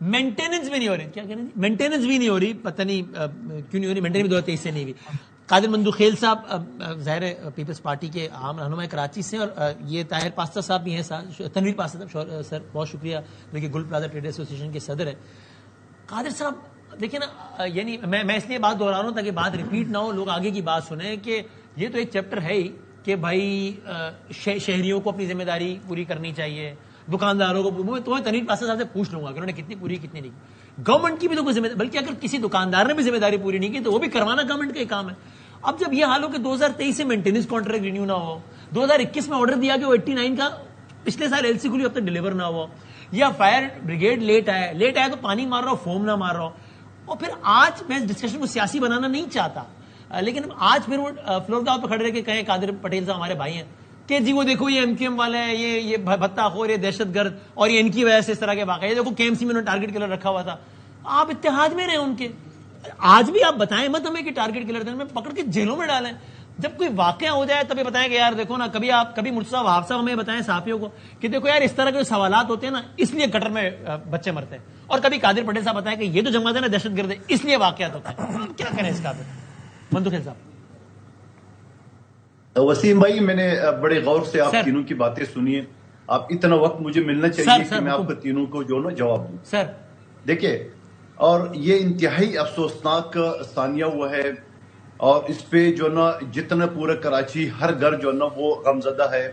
[SPEAKER 1] مینٹیننس بھی نہیں ہو رہی. کیا کہہ رہے ہیں؟ مینٹیننس بھی نہیں ہو رہی, پتہ نہیں کیوں نہیں ہو رہی. مینٹیننس 2023 سے نہیں ہوئی. قادر مندوخیل صاحب ظاہر ہے پیپلز پارٹی کے عام رہنما کراچی سے, اور یہ طاہر پاستہ صاحب بھی ہیں, تنویر پاستہ صاحب, سر بہت شکریہ, جو کہ گل پلازا ٹریڈ ایسوسیشن کے صدر ہے. قادر صاحب دیکھیں نا, یعنی میں اس لیے بات دہرا رہا ہوں تاکہ بات ریپیٹ نہ ہو, لوگ آگے کی بات سنیں, کہ یہ تو ایک چیپٹر ہے ہی کہ بھائی شہریوں کو اپنی ذمہ داری پوری کرنی چاہیے, دکانداروں کو. میں تمہیں تنویر پاستہ صاحب سے پوچھ لوں گا کہ انہوں نے کتنی پوری کتنی نہیں کی. گورنمنٹ کی بھی تو کوئی ذمہ داری, بلکہ اگر کسی دکاندار نے بھی ذمہ داری پوری نہیں کی تو وہ بھی کروانا گورنمنٹ کا ہی کام ہے. اب جب یہ حال ہو کہ 2023 سے مینٹیننس کانٹریکٹ رینیو نہ ہو, 2021 میں آرڈر دیا کہ وہ 89 کا پچھلے سال ایل سی کھلی اب تک ڈلیور نہ ہوا, یا فائر بریگیڈ لیٹ آیا تو پانی مار رہا ہو, فوم نہ مار رہا ہو. اور پھر آج میں اس ڈسکشن کو سیاسی بنانا نہیں چاہتا, لیکن آج پھر وہ فلور ٹاپ پہ کھڑے رہے کہ کہیں قادر پٹیل صاحب ہمارے بھائی ہیں کہ جی وہ دیکھو یہ MQM والے ہیں, یہ بھتہ خور, یہ دہشت گرد, اور یہ ان کی وجہ سے اس طرح کے واقعے. دیکھو KMC میں انہوں نے ٹارگٹ کلر رکھا ہوا تھا. آپ اتحاد میں رہے ان کے, آج بھی آپ بتائیں مت ہمیں کہ ٹارگٹ کلر تھے, میں پکڑ کے جیلوں میں ڈالیں. جب کوئی واقعہ ہو جائے تبھی بتائیں کہ یار دیکھو نا, کبھی مرتضیٰ وہاب صاحب ہمیں بتائیں صحافیوں کو کہ دیکھو یار اس طرح کے سوالات ہوتے ہیں نا, اس لیے گٹر میں بچے مرتے ہیں. اور کبھی قادر پٹیل صاحب بتائیں کہ یہ تو جماعت ہے نا دہشت گرد ہے, اس لیے واقعات ہوتے ہیں. کیا کریں اس کا پھر مندوخیل صاحب؟
[SPEAKER 6] وسیم بھائی, میں نے بڑے غور سے آپ تینوں کی باتیں سنی ہیں. آپ اتنا وقت مجھے ملنا چاہیے کہ میں آپ کو تینوں کو جو نا جواب دوں.
[SPEAKER 1] سر
[SPEAKER 6] دیکھیں, اور یہ انتہائی افسوسناک ثانیہ ہوا ہے, اور اس پہ جو نا جتنا پورا کراچی ہر گھر جو نا وہ غمزدہ ہے.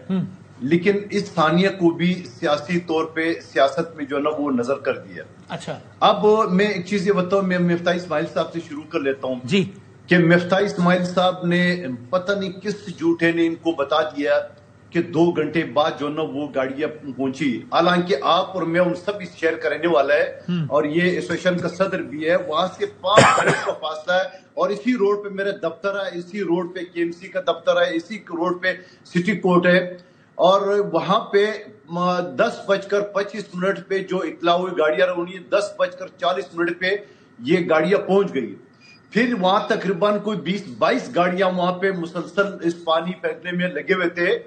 [SPEAKER 6] لیکن اس ثانیہ کو بھی سیاسی طور پہ سیاست میں جو نا وہ نظر کر دیا.
[SPEAKER 1] اچھا,
[SPEAKER 6] اب میں ایک چیز یہ بتاؤں, میں مفتاح اسماعیل صاحب سے شروع کر لیتا ہوں
[SPEAKER 1] جی,
[SPEAKER 6] کہ مفتاح اسماعیل صاحب نے پتہ نہیں کس جھوٹے نے ان کو بتا دیا کہ 2 گھنٹے بعد جو نا وہ گاڑیاں پہنچی. حالانکہ آپ اور میں ان سب اس شہر کا رہنے والا ہے, اور یہ ایسوسیشن کا صدر بھی ہے. وہاں سے 5 منٹ کا فاصلہ ہے, اور اسی روڈ پہ میرا دفتر ہے, اسی روڈ پہ KMC کا دفتر ہے, اسی روڈ پہ سٹی کورٹ ہے. اور وہاں پہ 10:25 پہ جو اطلاع ہوئی گاڑیاں رونی, 10:40 پہ یہ گاڑیاں پہنچ گئی. پھر وہاں تقریباً کوئی 20-22 گاڑیاں وہاں پہ مسلسل اس پانی پھینکنے میں لگے ہوئے تھے.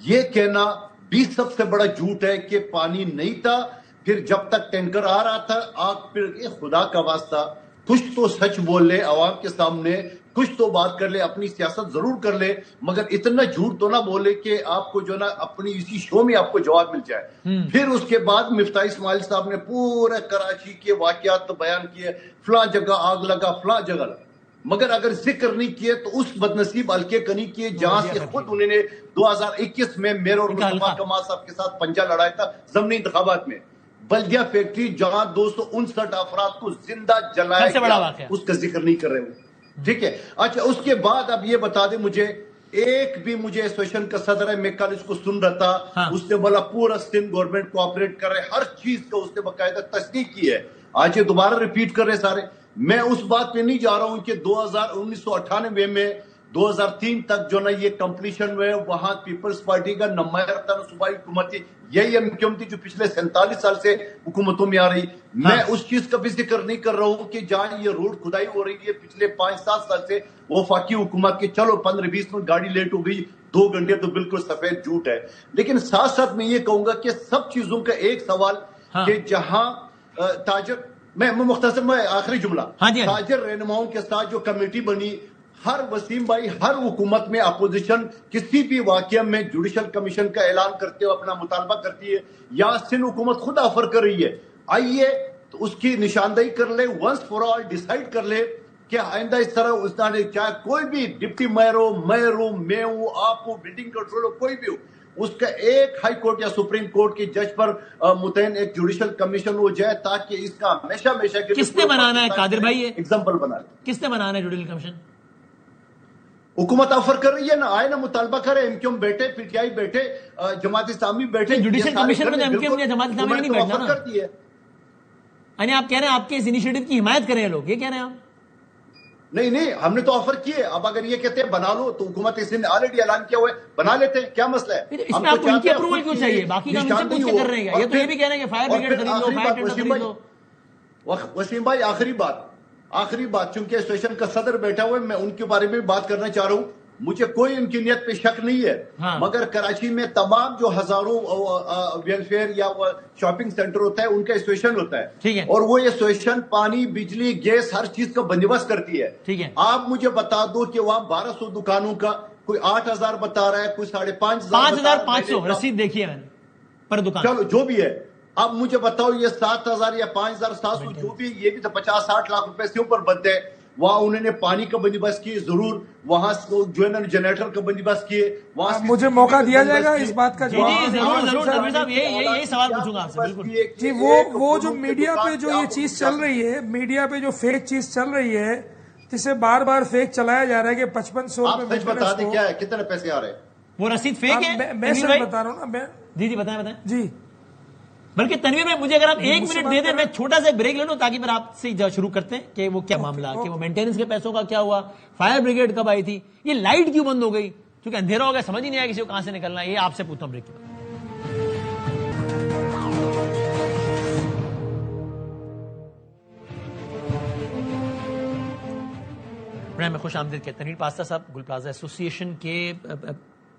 [SPEAKER 6] یہ کہنا بھی سب سے بڑا جھوٹ ہے کہ پانی نہیں تھا. پھر جب تک ٹینکر آ رہا تھا, آپ پھر خدا کا واسطہ کچھ تو سچ بول لے عوام کے سامنے, کچھ تو بات کر لے, اپنی سیاست ضرور کر لے, مگر اتنا جھوٹ تو نہ بولے کہ آپ کو جو نا اپنی اسی شو میں آپ کو جواب مل جائے. پھر اس کے بعد مفتاح اسماعیل صاحب نے پورے کراچی کے واقعات بیان کیے, فلاں جگہ آگ لگا, فلاں جگہ لگا. مگر اگر ذکر نہیں کیے تو اس بدنصیب حلقے کا نہیں کیے جہاں سے خود انہوں نے 2021 میں میرے اور مصطفیٰ کمال صاحب کے ساتھ پنجہ لڑایا تھا ضمنی انتخابات میں. بلدیہ فیکٹری جہاں 259 افراد کو زندہ جلایا گیا, اس کا ذکر نہیں کر رہے ہوں. ٹھیک ہے, اچھا اس کے بعد اب یہ بتا دیں مجھے, ایک بھی مجھے ایسوسیشن کا صدر ہے, میں کل اس کو سن رہا تھا, اس نے بولا پورا سندھ گورنمنٹ کوآپریٹ کر رہے, ہر چیز کا اس نے باقاعدہ تصدیق کی ہے. آج یہ دوبارہ ریپیٹ کر رہے سارے. میں اس بات پہ نہیں جا رہا ہوں کہ 1998 میں 2003 تک جو نا یہ کمپلیشن میں وہاں پیپلز پارٹی کا نمائندہ تھا, صوبائی حکومت تھی, یہی MQM تھی جو پچھلے 47 سال سے حکومتوں میں آ رہی. میں اس چیز کا بھی ذکر نہیں کر رہا ہوں کہ جہاں یہ روڈ کھدائی ہو رہی ہے پچھلے 5-7 سال سے وہ وفاقی حکومت کے, چلو 15-20 منٹ گاڑی لیٹ ہو گئی, 2 گھنٹے تو بالکل سفید جھوٹ ہے. لیکن ساتھ ساتھ میں یہ کہوں گا کہ سب چیزوں کا ایک سوال کہ جہاں تاجر, میں مختصر میں آخری جملہ, تاجر رہنماؤں کے ساتھ جو کمیٹی بنی, ہر وسیم بھائی ہر حکومت میں اپوزیشن کسی بھی واقعہ میں جوڈیشل کمیشن کا اعلان کرتے ہوئے اپنا مطالبہ کرتی ہے, یا سندھ حکومت خود آفر کر رہی ہے. آئیے تو اس کی نشاندہی کر لے, ونس فار آل ڈیسائیڈ کر لے کہ آئندہ اس طرح اس طرح چاہے کوئی بھی ڈپٹی میئر ہو, میں ہوں, آپ ہو, بلڈنگ کنٹرول ہو, کوئی بھی ہو, اس کا ایک ہائی کورٹ یا سپریم کورٹ کے جج پر متعین ایک جوڈیشل کمیشن ہو جائے, تاکہ اس کا ہمیشہ
[SPEAKER 1] کس نے بنانا ہے قادر بھائی,
[SPEAKER 6] ایگزامپل بنا لے.
[SPEAKER 1] کس نے بنانا ہے جوڈیشل کمیشن؟
[SPEAKER 6] حکومت آفر کر رہی ہے نا, آئے نا مطالبہ کرے, MQM بیٹھے, PTI بیٹھے, جماعت اسلامی بیٹھے.
[SPEAKER 1] جوڈیشل کمیشن میں MQM یا جماعت اسلامی نہیں بیٹھنا نا.
[SPEAKER 6] کرتی ہے,
[SPEAKER 1] یعنی آپ کہہ رہے ہیں آپ کے اس انیشیٹو کی حمایت کریں لوگ, یہ کہہ رہے ہیں آپ؟
[SPEAKER 6] نہیں, ہم نے تو آفر کیے. اب اگر یہ کہتے ہیں بنا لو تو حکومت اس نے آلریڈی اعلان کیا ہوا ہے, بنا لیتے ہیں, کیا مسئلہ ہے؟
[SPEAKER 1] اس میں آپ کو ان کی اپروول کیوں چاہیے؟ باقی کام ان سے پوچھ کے کر رہے ہیں. یہ تو یہ بھی کہہ رہے ہیں کہ فائر بریگیڈ خرید لو, فائر ٹینڈر خرید لو.
[SPEAKER 6] وسیم بھائی آخری بات, چونکہ ایسوسیشن کا صدر بیٹھا ہوا ہے, میں ان کے بارے میں بات کرنا چاہ رہا ہوں. مجھے کوئی ان کی نیت پہ شک نہیں ہے. مگر کراچی میں تمام جو ہزاروں ویلفیئر یا شاپنگ سینٹر ہوتا ہے ان کا ایسوسیشن ہوتا ہے, اور وہ ایسوسیشن پانی, بجلی, گیس ہر چیز کا بندوبست کرتی ہے. آپ مجھے بتا دو کہ وہاں 1200 دکانوں کا کوئی 8000 بتا رہا ہے, کوئی 5500
[SPEAKER 1] 5500 رسید دیکھی ہے میں نے پر دکان.
[SPEAKER 6] چلو جو بھی ہے, اب مجھے بتاؤ یہ 7000 یا 5700 جو بھی, یہ بھی تو 50-60 لاکھ روپے سے اوپر بنتے ہیں. وہاں انہوں نے پانی کا بندوبست کیے, ضرور وہاں جو ہے نا جنریٹر کا بندوبست کیے. وہاں
[SPEAKER 7] مجھے موقع دیا جائے گا اس بات کا
[SPEAKER 1] جواب. ضرور تنویر صاحب, یہی سوال پوچھوں گا آپ سے. بالکل
[SPEAKER 7] جی, وہ جو میڈیا پہ جو یہ چیز چل رہی ہے, میڈیا پہ جو فیک چیز چل رہی ہے, جسے بار بار فیک چلایا جا رہا ہے کہ 5500
[SPEAKER 6] آپ سچ بتا دیں کیا ہے, کتنے پیسے آ رہے ہیں,
[SPEAKER 1] وہ رسید فیک ہے.
[SPEAKER 7] میں سچ بتا رہا ہوں نا. میں
[SPEAKER 1] جی بتائیں
[SPEAKER 7] جی.
[SPEAKER 1] بلکہ تنویر میں مجھے اگر آپ 1 منٹ دے دیں, میں چھوٹا سا بریک لے لوں تاکہ پھر آپ سے شروع کرتے ہیں کہ وہ کیا معاملہ, کہ وہ مینٹیننس کے پیسوں کا کیا ہوا, فائر بریگیڈ کب آئی تھی, یہ لائٹ کیوں بند ہو گئی, کیونکہ اندھیرا ہو گیا, سمجھ ہی نہیں آیا کسی کو کہاں سے نکلنا ہے. یہ آپ سے پوچھتا ہوں بریک کے بعد. میں خوش آمدید کہتا. تنویر پاستا صاحب, گل پلازا ایسوسی ایشن کے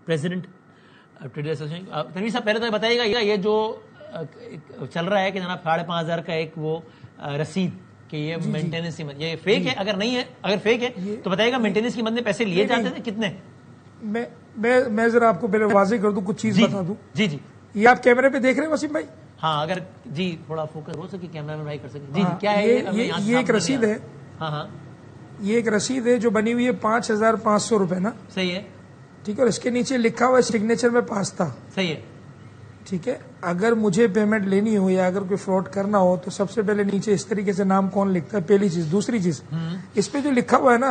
[SPEAKER 1] پریزیڈنٹ, ٹریڈر ایسوسی ایشن. تنویر صاحب پہلے تو بتائیے گا یہ جو چل رہا ہے کہ جناب 5500 کا ایک وہ رسید کہ یہ مینٹیننس کی, یہ فیک ہے؟ اگر نہیں ہے, اگر فیک ہے تو بتائیے گا مینٹیننس کی مد میں پیسے لیے جاتے تھے کتنے؟
[SPEAKER 7] میں ذرا آپ کو پہلے واضح کر دوں, کچھ چیز بتا دوں.
[SPEAKER 1] جی جی,
[SPEAKER 7] یہ آپ کیمرے پہ دیکھ رہے ہیں وسیم بھائی؟
[SPEAKER 1] ہاں اگر جی تھوڑا فوکس ہو سکے کیمرہ میں بھائی کر سکے. جی کیا ہے
[SPEAKER 7] یہ ایک رسید ہے.
[SPEAKER 1] ہاں
[SPEAKER 7] یہ ایک رسید ہے جو بنی ہوئی ہے 5500 روپے نا.
[SPEAKER 1] صحیح ہے.
[SPEAKER 7] ٹھیک ہے, اور اس کے نیچے لکھا ہوا ہے سگنیچر میں پاستا.
[SPEAKER 1] صحیح ہے.
[SPEAKER 7] ٹھیک ہے, اگر مجھے پیمنٹ لینی ہو یا اگر کوئی فراڈ کرنا ہو تو سب سے پہلے نیچے اس طریقے سے نام کون لکھتا ہے, پہلی چیز. دوسری چیز, اس پہ جو لکھا ہوا ہے نا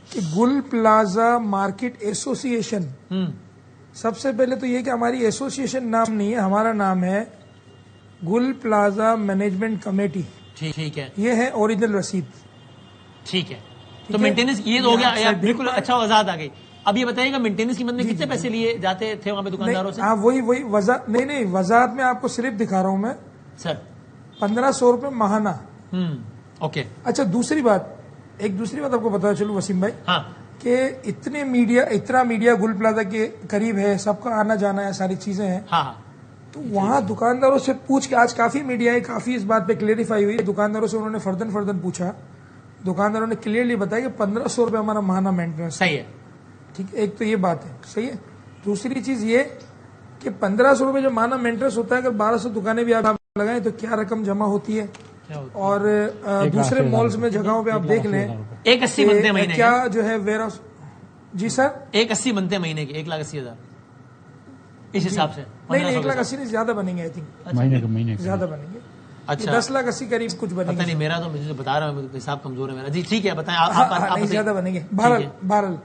[SPEAKER 7] کہ گل پلازا مارکیٹ ایسوسی ایشن, سب سے پہلے تو یہ کہ ہماری ایسوسی ایشن نام نہیں ہے, ہمارا نام ہے گل پلازا مینجمنٹ کمیٹی.
[SPEAKER 1] ٹھیک ہے,
[SPEAKER 7] یہ ہے اوریجنل رسید.
[SPEAKER 1] ٹھیک ہے, تو مینٹیننس یہ ہو گیا, بالکل اچھا وضاحت آ گئی. اب یہ بتائیے گا مینٹیننس کی مد میں کتنے پیسے لیے جاتے تھے وہاں پہ دکانداروں سے؟
[SPEAKER 7] ہاں وہی وضاحت نہیں, وضاحت میں آپ کو صرف دکھا رہا ہوں میں
[SPEAKER 1] سر.
[SPEAKER 7] 1500 روپے ماہانہ.
[SPEAKER 1] اوکے.
[SPEAKER 7] اچھا دوسری بات, ایک دوسری بات آپ کو بتا چلوں وسیم بھائی, کہ اتنا میڈیا گل پلازا کے قریب ہے, سب کا آنا جانا ہے, ساری چیزیں ہیں. تو وہاں دکانداروں سے پوچھ کے, آج کافی میڈیا ہے, کافی اس بات پہ کلیئرفائی ہوئی, دکانداروں سے انہوں نے فردن پوچھا, دکانداروں نے کلیئرلی بتایا کہ 1500 روپے ہمارا ماہانہ مینٹیننس.
[SPEAKER 1] صحیح ہے.
[SPEAKER 7] ٹھیک ہے, ایک تو یہ بات ہے. صحیح ہے. دوسری چیز یہ کہ 1500 روپے جو ماہانہ مینٹیننس ہوتا ہے, اگر 1200 دکانیں بھی آپ لگائیں تو کیا رقم جمع ہوتی ہے. اور دوسرے مالز میں جگہوں پہ آپ دیکھ لیں
[SPEAKER 1] 180 بنتے مہینے
[SPEAKER 7] کیا جو ہے ویئر ہاؤس. جی سر,
[SPEAKER 1] 180 بنتے مہینے کے, 1,80,000 اس حساب سے.
[SPEAKER 7] نہیں 1,80,000 زیادہ بنیں گے, آئی تھنک زیادہ بنیں گے.
[SPEAKER 1] اچھا
[SPEAKER 7] 10,80,000 قریب کچھ بنے گے.
[SPEAKER 1] نہیں میرا تو مجھے بتا رہا ہوں, حساب کمزور ہے میرا. جی ٹھیک ہے, بتائیں آپ.
[SPEAKER 7] نہیں زیادہ بنیں گے. بہرحال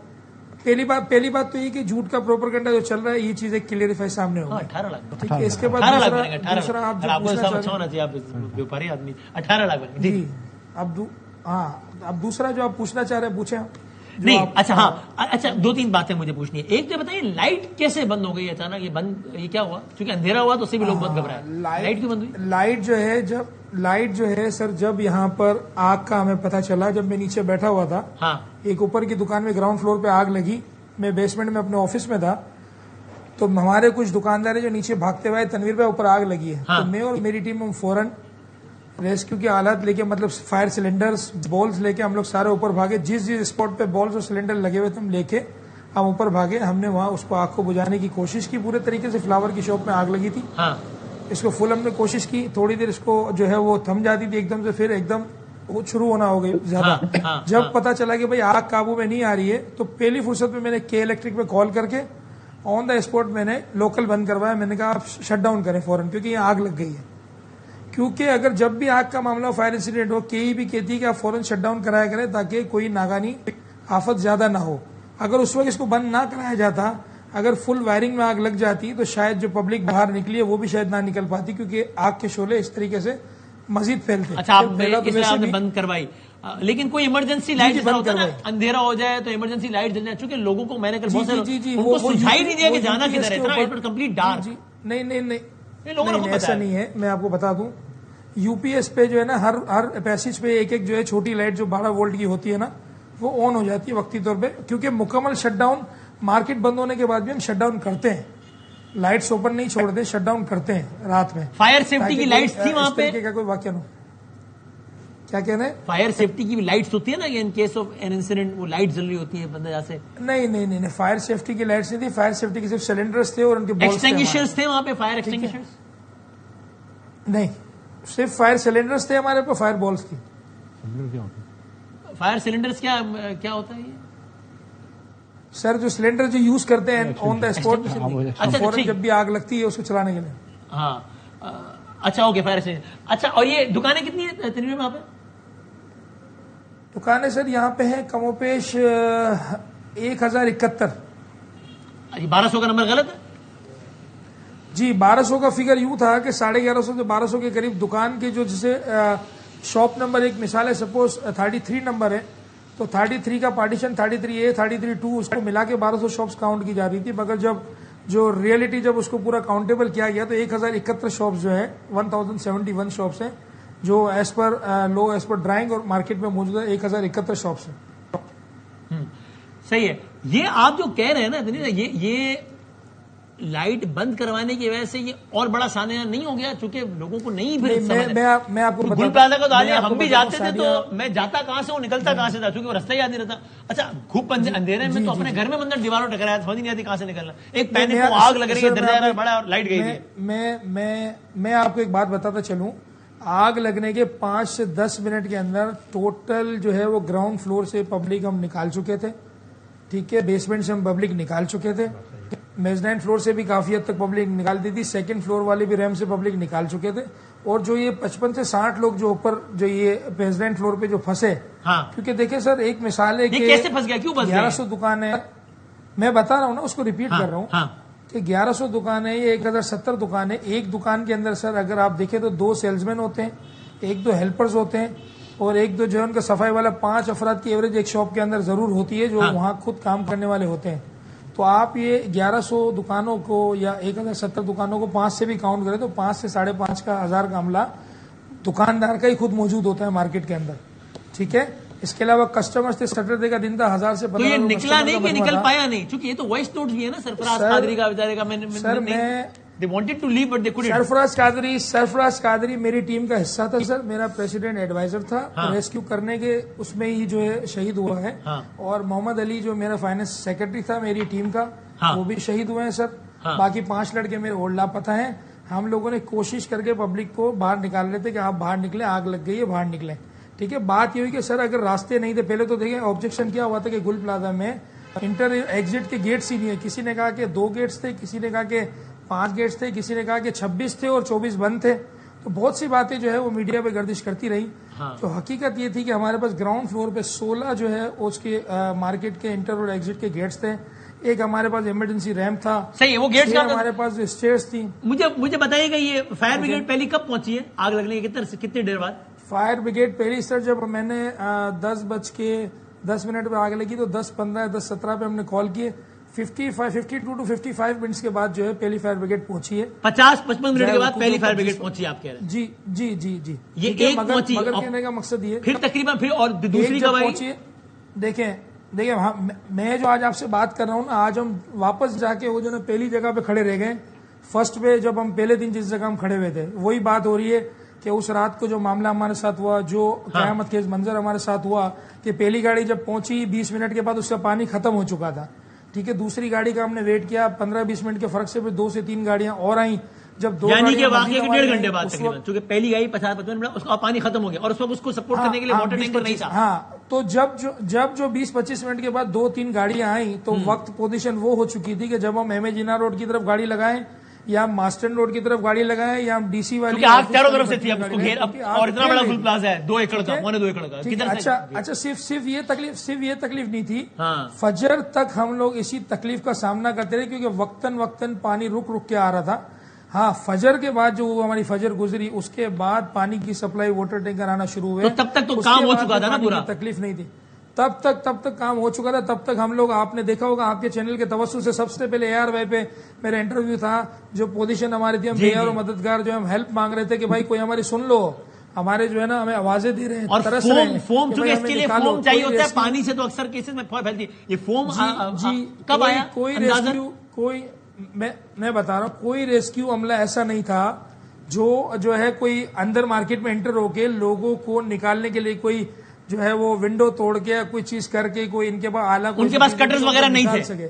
[SPEAKER 7] پہلی بات تو یہ کہ جھوٹ کا پروپیگنڈا جو چل رہا ہے, یہ چیز ایک کلیئرفائی سامنے ہوگی.
[SPEAKER 1] 18 لاکھ.
[SPEAKER 7] ٹھیک ہے, اس کے بعد دوسرا آپ جو
[SPEAKER 1] اچھا ہونا چاہیے, آپ ویوپاری آدمی. 18 لاکھ بنے.
[SPEAKER 7] جی اب دوسرا جو آپ پوچھنا چاہ رہے ہیں پوچھیں.
[SPEAKER 1] نہیں اچھا, ہاں اچھا 2-3 باتیں مجھے پوچھنی ہے. ایک تو بتائیے لائٹ کیسے بند ہو گئی اچانک, یہ کیا ہوا؟ کیونکہ اندھیرا ہوا تو اس سے بھی لوگ بہت گھبرائے. لائٹ کیوں بند ہوئی؟
[SPEAKER 7] لائٹ جو ہے سر, جب یہاں پر آگ کا ہمیں پتا چلا, جب میں نیچے بیٹھا ہوا تھا, ایک اوپر کی دکان میں گراؤنڈ فلور پہ آگ لگی, میں بیسمنٹ میں اپنے آفس میں تھا, تو ہمارے کچھ دکاندار جو نیچے بھاگتے ہوئے, تنویر پہ اوپر آگ لگی ہے, تو میں اور میری ٹیم فوراً ریسکیو کے آلات لے کے, مطلب فائر سلنڈرز, بولز لے کے ہم لوگ سارے اوپر بھاگے. جس اسپاٹ پہ بولز اور سلنڈر لگے ہوئے تھے ہم لے کے ہم اوپر بھاگے. ہم نے وہاں اس کو آگ کو بجھانے کی کوشش کی پورے طریقے سے. فلاور کی شاپ میں آگ لگی تھی, اس کو فل ہم نے کوشش کی. تھوڑی دیر اس کو جو ہے وہ تھم جاتی تھی ایک دم سے, پھر ایک دم وہ شروع ہونا ہو گئی زیادہ. جب پتا چلا کہ بھائی آگ قابو میں نہیں آ رہی ہے, تو پہلی فرصت میں نے کے الیکٹرک پہ کال کر کے آن دا اسپاٹ میں نے لوکل بند کروایا. میں نے کہا آپ شٹ ڈاؤن کریں فوراً, کیونکہ یہ آگ لگ گئی ہے. کیونکہ اگر جب بھی آگ کا معاملہ فائر انسیڈنٹ ہو, کے بھی کہتی ہے کہ آپ فوراً شٹ ڈاؤن کرایا کریں تاکہ کوئی ناگانی آفت زیادہ نہ ہو. اگر اس وقت اس کو بند نہ کرایا جاتا, اگر فل وائرنگ میں آگ لگ جاتی, تو شاید جو پبلک باہر نکلی ہے وہ بھی شاید نہ نکل پاتی, کیونکہ آگ کے شعلے اس طریقے سے مزید پھیلتے.
[SPEAKER 1] اچھا آپ نے بند کروائی, لیکن کوئی ایمرجنسی لائٹ ہوتا ہے نا, اندھیرا ہو جائے تو ایمرجنسی لائٹ جلنا, چونکہ لوگوں کو میں نے کل بہت سارے ان کو سمجھائی نہیں دیا کہ جانا کدھر ہے, اتنا کمپلیٹ ڈارک.
[SPEAKER 7] نہیں ایسا نہیں ہے. میں آپ کو بتا دوں, یو پی ایس پہ جو ہے نا, ہر پیسیج پہ ایک جو ہے چھوٹی لائٹ جو 12 وولٹ کی ہوتی ہے نا, وہ آن ہو جاتی ہے وقتی طور پہ, کیونکہ مکمل شٹ ڈاؤن مارکیٹ بند ہونے کے بعد بھی ہم شٹ ڈاؤن کرتے ہیں, لائٹس اوپن نہیں چھوڑتے, شٹ ڈاؤن کرتے ہیں رات میں.
[SPEAKER 1] فائر سیفٹی کی لائٹس تھی وہاں پہ,
[SPEAKER 7] کا کوئی واقعہ نہ, کیا کہہ رہے ہیں؟
[SPEAKER 1] فائر سیفٹی کی بھی لائٹس ہوتی ہے نا, in case of an incident وہ لائٹ جل رہی ہوتی ہیں بندہ جہاں سے.
[SPEAKER 7] نہیں, فائر سیفٹی کی لائٹس نہیں تھی, فائر سیفٹی کے صرف سلنڈرز تھے اور ان کے
[SPEAKER 1] ایکسٹنگوشرز تھے وہاں پہ, فائر ایکسٹنگوشرز
[SPEAKER 7] نہیں, صرف فائر سلنڈرز تھے ہمارے پاس, فائر بالز تھی.
[SPEAKER 1] فائر سلنڈرز کیا ہوتا ہے یہ
[SPEAKER 7] سر؟ جو سلنڈر جو یوز کرتے ہیں آن دا اسپاٹ, فوراً جب بھی آگ لگتی ہے اس کو چلانے کے لیے.
[SPEAKER 1] ہاں اچھا, اوکے, فائر سلنڈر. اچھا, اور یہ دکانیں کتنی ہیں تنویر میں وہاں پہ؟
[SPEAKER 7] دکانیں سر یہاں پہ ہیں کم و بیش 1071.
[SPEAKER 1] 1200 کا نمبر غلط ہے
[SPEAKER 7] جی, 1200 کا فگر یوں تھا کہ 1150 سے 1200 کے قریب دکان کے جو جسے شاپ نمبر ایک مثال ہے, سپوز 33 نمبر ہے تو 33 کا پارٹیشن 33A 33-2 اس کو ملا کے 1200 شاپس کاؤنٹ کی جا رہی تھی, مگر جب جو ریئلٹی جب اس کو پورا کاؤنٹیبل کیا گیا تو 1071 شاپس جو ہے 1071 شاپس ہیں جو ایز پر لو ایز پر ڈرائنگ اور مارکیٹ میں موجود ہے 1071 شاپس ہیں.
[SPEAKER 1] صحیح ہے. یہ آپ جو کہہ رہے ہیں نا, یہ لائٹ بند کروانے کی وجہ سے یہ اور بڑا سانحہ نہیں ہو گیا, چونکہ لوگوں کو نہیں
[SPEAKER 7] میں آپ کو
[SPEAKER 1] گل پلازا کا تو ہم بھی جاتے تھے تو میں جاتا کہاں سے ہوں, نکلتا کہاں سے تھا, چونکہ وہ رستہ یاد نہیں رہتا. اچھا, خوب اندھیرے میں تو اپنے گھر میں بندہ دیواروں ٹکرایا, سمجھ نہیں آتی کہاں سے نکلنا, ایک پینک کو آگ لگ رہی ہے, درجہ بڑا اور لائٹ گئی ہے.
[SPEAKER 7] میں آپ کو ایک بات بتاتا چلوں, آگ لگنے کے 5 سے 10 منٹ کے اندر ٹوٹل جو ہے وہ گراؤنڈ فلور سے پبلک ہم نکال چکے تھے, ٹھیک ہے, بیسمنٹ سے ہم پبلک نکال چکے تھے, میزنائن فلور سے بھی کافی حد تک پبلک نکال دی تھی, سیکنڈ فلور والے بھی ریم سے پبلک نکال چکے تھے, اور جو یہ 55 سے 60 لوگ جو اوپر جو یہ میزنائن فلور پہ جو پھنسے, کیونکہ دیکھیں سر ایک مثال ہے کہ
[SPEAKER 1] کیسے پھنس گیا, کیوں پھنس گیا؟
[SPEAKER 7] 1100 دکانیں, میں بتا رہا ہوں نا, اس کو ریپیٹ کر رہا ہوں کہ 1100 دکانیں, یہ 1070 دکانیں, ایک دکان کے اندر سر اگر آپ دیکھیں تو 2 سیلز مین ہوتے ہیں, 1-2 ہیلپرز ہوتے ہیں, اور 1-2 جو ہے ان کا صفائی والا, 5 افراد کی ایوریج ایک شاپ کے اندر ضرور ہوتی ہے جو وہاں خود کام کرنے والے ہوتے ہیں. تو آپ یہ 1100 دکانوں کو یا 1070 دکانوں کو 5 سے بھی کاؤنٹ کریں تو 5 سے 5.5 کا ہزار کا عملہ دکاندار کا ہی خود موجود ہوتا ہے مارکیٹ کے اندر, ٹھیک ہے. اس کے علاوہ کسٹمرز تھے, سیٹرڈے کا دن تھا, 1000 سے 1500.
[SPEAKER 1] تو یہ نکلا نہیں کہ نکل پایا نہیں, چونکہ یہ تو وائس نوٹ بھی ہے نا سرفراز قادری کا بیچارے کا.
[SPEAKER 7] سر میں
[SPEAKER 1] they wanted to leave but they couldn't.
[SPEAKER 7] سرفراز قادری میری ٹیم کا حصہ تھا سر, میرا پریسیڈنٹ ایڈوائزر تھا, ریسکیو کرنے کے اس میں ہی جو ہے شہید ہوا ہے, اور محمد علی جو میرا فائنانس سیکرٹری تھا میری ٹیم کا, وہ بھی شہید ہوئے ہیں سر. باقی 5 لڑکے میرے اور لاپتہ ہیں. ہم لوگوں نے کوشش کر کے پبلک کو باہر نکال رہے تھے کہ آپ باہر نکلیں, آگ لگ گئی ہے, باہر نکلیں, ٹھیک ہے. بات یہ ہوئی کہ سر اگر راستے نہیں تھے, پہلے تو دیکھیں آبجیکشن کیا ہوا تھا کہ گل پلازا میں انٹر ایگزٹ کے گیٹس ہی نہیں ہے. کسی نے کہا کہ 2 گیٹس تھے, کسی نے کہا کہ 5 گیٹس تھے, کسی نے کہا کہ 26 تھے اور 24 بند تھے. تو بہت سی باتیں جو ہے وہ میڈیا پہ گردش کرتی رہی. تو حقیقت یہ تھی کہ ہمارے پاس گراؤنڈ فلور پہ 16 جو ہے اس کے مارکیٹ کے انٹر اور ایگزٹ کے گیٹس تھے, ایک ہمارے پاس ایمرجنسی ریمپ تھا,
[SPEAKER 1] صحیح, وہ گیٹس
[SPEAKER 7] ہمارے پاس اسٹیئرز تھی.
[SPEAKER 1] مجھے بتائیے گا یہ فائر بریگیڈ پہلی کب پہنچی ہے آگ لگنے کے کتنی دیر بعد؟
[SPEAKER 7] فائر بریگیڈ پہلی سر جب میں نے 10:10 پہ آگ لگی تو 10:15 10:17 پہ ہم نے کال کیے. 52 to 55 منٹس کے بعد جو ہے پہلی فائر بریگیڈ پہنچی ہے.
[SPEAKER 1] 50-55 منٹ کے بعد پہلی فائر بریگیڈ پہنچی آپ کہہ رہے ہیں؟
[SPEAKER 7] جی.
[SPEAKER 1] یہ ایک پہنچی,
[SPEAKER 7] مگر کہنے کا مقصد یہ
[SPEAKER 1] پھر تقریباً پھر اور دوسری کب آئی؟
[SPEAKER 7] دیکھیں میں جو آج آپ سے بات کر رہا ہوں نا, آج ہم واپس جا کے وہ جو نا پہلی جگہ پہ کھڑے رہ گئے. فرسٹ پہ جب ہم پہلے دن جس جگہ ہم کھڑے ہوئے تھے وہی بات ہو رہی ہے کہ اس رات کو جو معاملہ ہمارے ساتھ ہوا, جو قیامت خیز منظر ہمارے ساتھ ہوا کہ پہلی گاڑی جب پہنچی 20 منٹ کے بعد اس کا پانی ختم ہو چکا تھا, ٹھیک ہے. دوسری گاڑی کا ہم نے ویٹ کیا, 15-20 منٹ کے فرق سے پھر 2 سے 3 گاڑیاں اور آئیں. جب 2
[SPEAKER 1] یعنی کہ واقعے کے 1.5 گھنٹے بعد تقریباً, چونکہ پہلی گاڑی 50-55 منٹ اس کا پانی ختم ہو گیا اور اس وقت اس کو سپورٹ کرنے کے لیے واٹر ٹینکر نہیں تھا.
[SPEAKER 7] ہاں, تو جب جو 20-25 منٹ کے بعد 2-3 گاڑیاں آئیں تو وقت پوزیشن وہ ہو چکی تھی کہ جب ہم ایم اے جناح روڈ کی طرف گاڑی لگائیں یا ہم ماسٹر روڈ کی طرف گاڑی لگائیں یا ہم ڈی سی والی,
[SPEAKER 1] آگ چاروں طرف سے تھی, اب اس کو گھیر, اور اتنا بڑا گل پلازا ہے 2 ایکڑ کا, 2.25 ایکڑ کا.
[SPEAKER 7] اچھا صرف یہ تکلیف نہیں تھی, فجر تک ہم لوگ اسی تکلیف کا سامنا کرتے رہے کیونکہ وقتاً پانی رک کے آ رہا تھا. ہاں, فجر کے بعد جو ہماری فجر گزری اس کے بعد پانی کی سپلائی واٹر ٹینکر آنا شروع ہوئے,
[SPEAKER 1] تب تک تو کام ہو چکا تھا نا پورا,
[SPEAKER 7] تکلیف نہیں تھی. تب تک کام ہو چکا تھا. تب تک ہم لوگ, آپ نے دیکھا ہوگا آپ کے چینل کے توسط سے سب سے پہلے AR وائی پہ میرا انٹرویو تھا, جو پوزیشن ہماری تھی, ہم AR اور مددگار جو ہم ہیلپ مانگ رہے تھے کہ بھائی کوئی ہماری سن لو, ہمارے جو ہے نا ہمیں آوازیں دے رہے ہیں
[SPEAKER 1] اور
[SPEAKER 7] ترس رہے ہیں
[SPEAKER 1] فوم
[SPEAKER 7] کہ
[SPEAKER 1] چونکہ
[SPEAKER 7] بھائی
[SPEAKER 1] اس کے
[SPEAKER 7] ہمیں
[SPEAKER 1] لیے
[SPEAKER 7] نکالو.
[SPEAKER 1] فوم چاہیے
[SPEAKER 7] کوئی
[SPEAKER 1] ہوتا ہے،
[SPEAKER 7] ریسکیو-
[SPEAKER 1] پانی سے تو اکثر کیسز میں پھیلتی ہے. یہ فوم
[SPEAKER 7] جی
[SPEAKER 1] کب آیا
[SPEAKER 7] کوئی
[SPEAKER 1] اندازاً؟
[SPEAKER 7] ریسکیو میں بتا رہا ہوں کوئی ریسکیو عملہ ایسا نہیں تھا جو ہے کوئی اندر مارکیٹ میں انٹر ہو کے لوگوں کو نکالنے کے لیے کوئی جو ہے وہ ونڈو توڑ کے کوئی چیز کر کے کوئی ان کے پاس آلہ
[SPEAKER 1] ان کے پاس کٹرز وغیرہ نہیں تھے
[SPEAKER 7] سکے.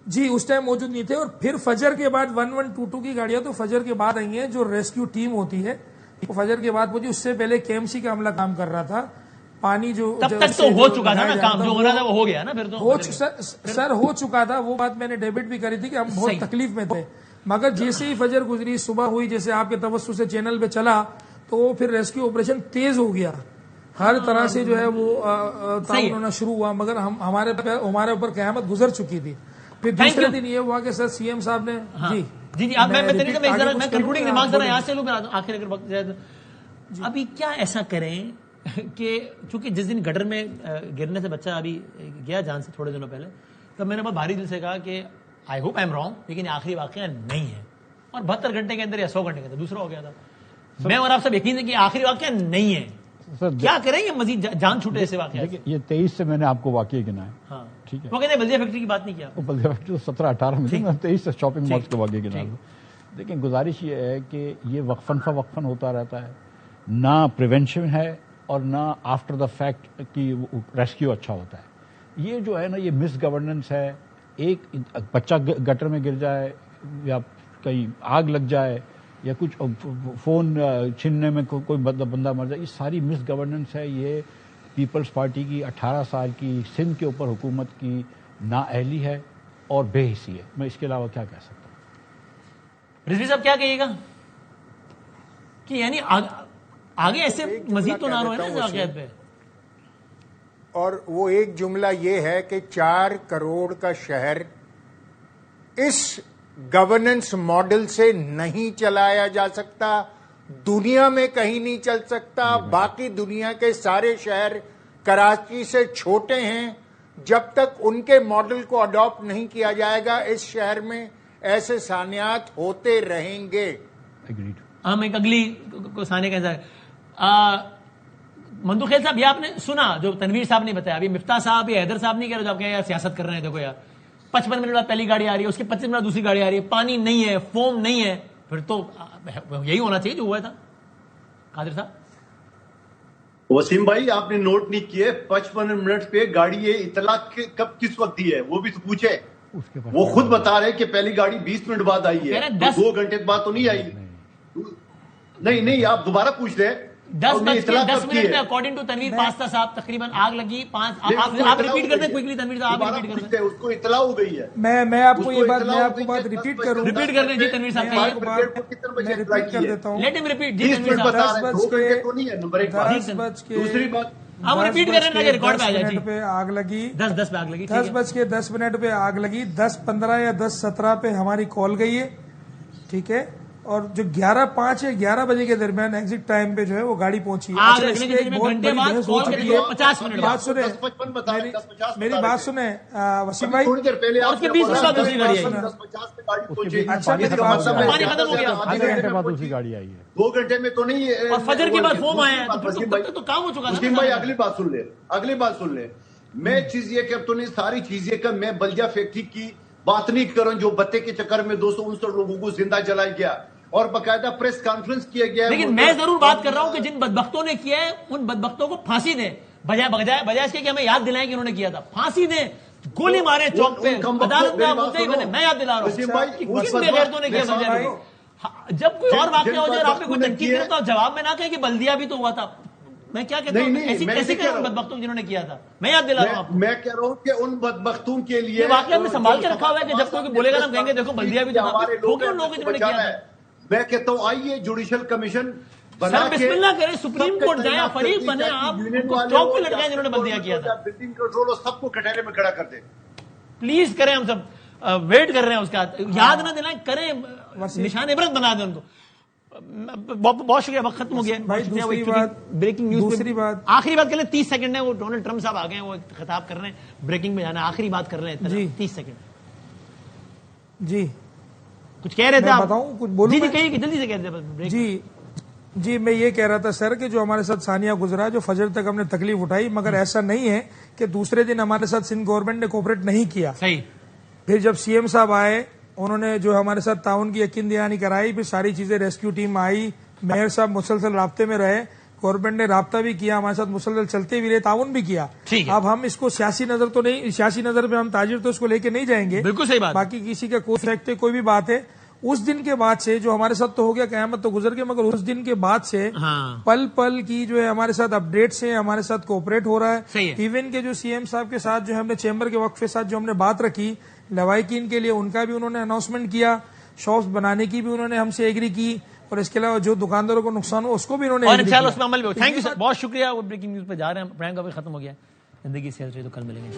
[SPEAKER 7] جی اس ٹائم موجود نہیں تھے. اور پھر فجر کے بعد 1122 کی گاڑیاں تو فجر کے بعد آئی ہیں. جو ریسکیو ٹیم ہوتی ہے وہ فجر کے بعد پہنچی. اس سے پہلے KMC کا عملہ کام کر رہا تھا. پانی جو
[SPEAKER 1] تب تک تو ہو چکا تھا نا کام، جو ہونا تھا وہ ہو گیا نا. پھر تو
[SPEAKER 7] سر ہو چکا تھا. وہ بات میں نے ڈیبٹ بھی کری تھی کہ ہم بہت تکلیف میں تھے، مگر جیسے ہی فجر گزری، صبح ہوئی، جیسے آپ کے توسط سے چینل پہ چلا تو وہ پھر ریسکیو آپریشن تیز ہو گیا. ہر طرح سے جو ہے وہ تعاون ہونا شروع ہوا. مگر ہمارے اوپر قیامت گزر چکی تھی. پھر دوسرے دن یہ ہوا کہ سر CM صاحب نے
[SPEAKER 1] جی میں کنکلوڈنگ ریمارکس ذرا یہاں سے لوں، آخر اگر وقت جائے تو ابھی کیا ایسا کریں کہ چونکہ جس دن گٹر میں گرنے سے بچہ ابھی گیا جان سے تھوڑے دنوں پہلے، تب میں نے بہت بھاری دل سے کہا کہ I hope I am wrong, لیکن آخری واقعہ نہیں ہے. اور 72 گھنٹے کے اندر یا 100 گھنٹے کے اندر دوسرا ہو گیا تھا. میں اور آپ سب یقین ہے کہ آخری واقعہ نہیں ہے. کیا کریں یہ مزید جان چھوٹے ایسے واقعات؟
[SPEAKER 4] یہ 23 سے میں نے آپ کو واقعے گنائے.
[SPEAKER 1] ہاں
[SPEAKER 4] ٹھیک ہے،
[SPEAKER 1] وہ کہتے ہیں بلدیہ فیکٹری کی بات نہیں کیا.
[SPEAKER 4] بلدیہ فیکٹری 17-18 میں 23 سے شاپنگ مالز کے واقعے گنا. لیکن گزارش یہ ہے کہ یہ وقفاً ہوتا رہتا ہے، نہ پریونشن ہے اور نہ آفٹر دا فیکٹ کی ریسکیو اچھا ہوتا ہے. یہ جو ہے نا یہ مس گورننس ہے. ایک بچہ گٹر میں گر جائے یا کہیں آگ لگ جائے یا کچھ فون چھیننے میں کوئی بندہ مر جائے، یہ ساری مس گورننس ہے. یہ پیپلز پارٹی کی 18 سال کی سندھ کے اوپر حکومت کی نااہلی ہے اور بے حسی ہے. میں اس کے علاوہ کیا کہہ سکتا ہوں؟
[SPEAKER 1] رضوی صاحب کیا کہیے گا کہ یعنی آگے ایسے مزید تو نہ روئے نا اس واقعات پہ.
[SPEAKER 5] اور وہ ایک جملہ یہ ہے کہ 4 کروڑ کا شہر اس گورننس ماڈل سے نہیں چلایا جا سکتا، دنیا میں کہیں نہیں چل سکتا. باقی دنیا کے سارے شہر کراچی سے چھوٹے ہیں. جب تک ان کے ماڈل کو اڈاپٹ نہیں کیا جائے گا اس شہر میں ایسے سانحات ہوتے رہیں گے.
[SPEAKER 1] ہم ایک اگلی کو سانے کا انتظار. مندو خیل صاحب، یہ آپ نے سنا جو تنویر صاحب نے بتایا. ابھی مفتاح صاحب یا حیدر صاحب نہیں کہہ رہے جو آپ کہیں یار سیاست کر رہے ہیں. دیکھو یار 55 منٹ بعد پہلی گاڑی آ رہی ہے، اس کے 25 منٹ دوسری گاڑی آ رہی ہے، پانی نہیں ہے، فوم نہیں ہے. پھر تو یہی ہونا چاہیے جو ہوا تھا. قادر صاحب،
[SPEAKER 6] وسیم بھائی آپ نے نوٹ نہیں کیے 55 منٹ پہ گاڑی یہ اطلاع کب کس وقت دی ہے وہ بھی تو پوچھے. وہ خود بتا رہے کہ پہلی گاڑی 20 منٹ بعد آئی ہے، 2 گھنٹے بعد تو نہیں آئی. نہیں آپ دوبارہ پوچھ رہے
[SPEAKER 1] 10 منٹ میں اکارڈنگ ٹو تنویر پاستہ صاحب تقریباً آگ لگی 5. آپ ریپیٹ کر دیں کوئکلی تنویر صاحب، آپ ریپیٹ کر دیں.
[SPEAKER 6] اس کو اطلاع ہو گئی ہے.
[SPEAKER 7] میں آپ کو یہ بات ریپیٹ کروں.
[SPEAKER 1] ریپیٹ کر دیں جی تنویر صاحب کا.
[SPEAKER 5] میں ریپیٹ کر دیتا ہوں.
[SPEAKER 1] لیٹ ہم ریپیٹ جی تنویر صاحب.
[SPEAKER 5] 10
[SPEAKER 6] دوسری بات
[SPEAKER 1] ہم ریپیٹ کر رہے ہیں، ریکارڈ پہ آ جائے جی.
[SPEAKER 7] پہ آگ لگی
[SPEAKER 1] 10 پہ آگ لگی.
[SPEAKER 7] 10:10 پہ آگ لگی. 10:15 یا 10:17 پہ ہماری کال گئی ہے. ٹھیک ہے. اور جو 11:05 یا 11 بجے کے درمیان ایگزٹ ٹائم پہ جو ہے وہ گاڑی پہنچی. میری بات سنیں وسیم بھائی. اچھا
[SPEAKER 4] دوسری گاڑی آئی ہے
[SPEAKER 6] 2 گھنٹے میں تو نہیں.
[SPEAKER 1] اور فجر کے بعد فوم آیا تو کام ہو چکا.
[SPEAKER 6] وسیم بھائی اگلی بات سن لے. میں چیز یہ کہ تو نہیں ساری چیزیں کہ میں بلدیہ فیکٹری کی بات نہیں کروں جو بتے کے چکر میں 269 لوگوں کو زندہ جلایا گیا اور باقاعدہ پریس کانفرنس کیا گیا.
[SPEAKER 1] لیکن میں ضرور بات کر رہا ہوں کہ جن بدبختوں نے کیا ہے ان بدبختوں کو پھانسی دیں، بجائے اس کے کہ ہمیں یاد دلائیں کہ انہوں نے کیا تھا. پھانسی دیں، گولی مارے چوک پہ، عدالت میں مدعی بنے. میں یاد دلا رہا ہوں کن بے غیرتوں نے کیا بلدیہ کو. جب کوئی اور واقعہ ہو جائے آپ نے کوئی تنقید کرے تو جواب میں نہ کہیں کہ بلدیہ بھی تو ہوا تھا. میں کیا کہتا ہوں ایسی بدبختوں جنہوں نے کیا تھا. میں یاد دلا رہا ہوں آپ کو.
[SPEAKER 6] میں کہہ رہا ہوں کہ ان بدبختوں کے لیے
[SPEAKER 1] واقعہ ہم نے سنبھال کے رکھا ہوا ہے کہ جب کوئی بولے گا ہم کہیں گے دیکھو بلدیہ بھی تو تھا. ان لوگوں جنہوں نے کیا تھا.
[SPEAKER 6] میں کہتا ہوں آئیے جوڈیشل کمشن
[SPEAKER 1] سر بسم اللہ کریں، سپریم کورٹ جائیں، فریق بنے، آپ چوک پہ لٹکائیں جنہوں نے بلدیہ کیا تھا.
[SPEAKER 6] بلڈنگ کنٹرول سب کو کٹہرے میں کھڑا کر دیں
[SPEAKER 1] پلیز کریں. ہم سب ویٹ کر رہے ہیں اس کا. یاد نہ دلائیں، کریں، نشان عبرت بنا دیں ان کو. بہت شکریہ، وقت ختم ہو گیا. Breaking news.
[SPEAKER 7] دوسری بات
[SPEAKER 1] آخری بات کر لیں. 30 سیکنڈ ہے. وہ ڈونلڈ ٹرمپ صاحب آ گئے ہیں، وہ خطاب کر رہے ہیں، بریکنگ میں جانا. آخری بات کر رہے ہیں 30 سیکنڈ.
[SPEAKER 7] جی
[SPEAKER 1] کچھ کہہ رہے تھے آپ؟
[SPEAKER 7] بتاؤں کچھ بولوں؟
[SPEAKER 1] جی کہیے کہ جلدی سے کہہ دیں.
[SPEAKER 7] جی جی میں یہ کہہ رہا تھا سر کہ جو ہمارے ساتھ ثانیہ گزرا جو فجر تک ہم نے تکلیف اٹھائی مگر ایسا نہیں ہے کہ دوسرے دن ہمارے ساتھ سندھ گورنمنٹ نے کوپریٹ نہیں کیا.
[SPEAKER 1] صحیح.
[SPEAKER 7] پھر جب سی ایم صاحب آئے انہوں نے جو ہمارے ساتھ تعاون کی یقین دہانی کرائی, پھر ساری چیزیں ریسکیو ٹیم آئی, میئر صاحب مسلسل رابطے میں رہے, گورنمنٹ نے رابطہ بھی کیا, ہمارے ساتھ مسلسل چلتے بھی رہے, تعاون بھی کیا. اب ہم اس کو سیاسی نظر تو نہیں, سیاسی نظر میں ہم تاجر تو اس کو لے کے نہیں جائیں گے.
[SPEAKER 1] بالکل صحیح بات.
[SPEAKER 7] باقی کسی کا کوئی فیکٹ ہے کوئی بھی بات ہے, اس دن کے بعد سے جو ہمارے ساتھ تو ہو گیا قیامت تو گزر گئے, مگر اس دن کے بعد سے پل پل کی جو ہے ہمارے ساتھ اپڈیٹس ہیں, ہمارے ساتھ کوپریٹ ہو رہا ہے. ایون کے جو سی ایم صاحب کے ساتھ جو ہم نے چیمبر کے وقفے ساتھ جو ہم نے بات رکھی لوائقین کے لیے, ان کا بھی انہوں نے اناؤنسمنٹ کیا, شاپس بنانے کی بھی انہوں نے ہم سے ایگری کی, اور اس کے علاوہ جو دکانداروں کو نقصان ہو اس کو بھی انہوں نے
[SPEAKER 1] اور انشاءاللہ اس میں عمل بھی ہو. تھینک یو سر, بہت شکریہ. وہ بریکنگ نیوز پہ جا رہے ہیں, پرینک ابھی ختم ہو گیا. زندگی سے تو کل ملیں گے.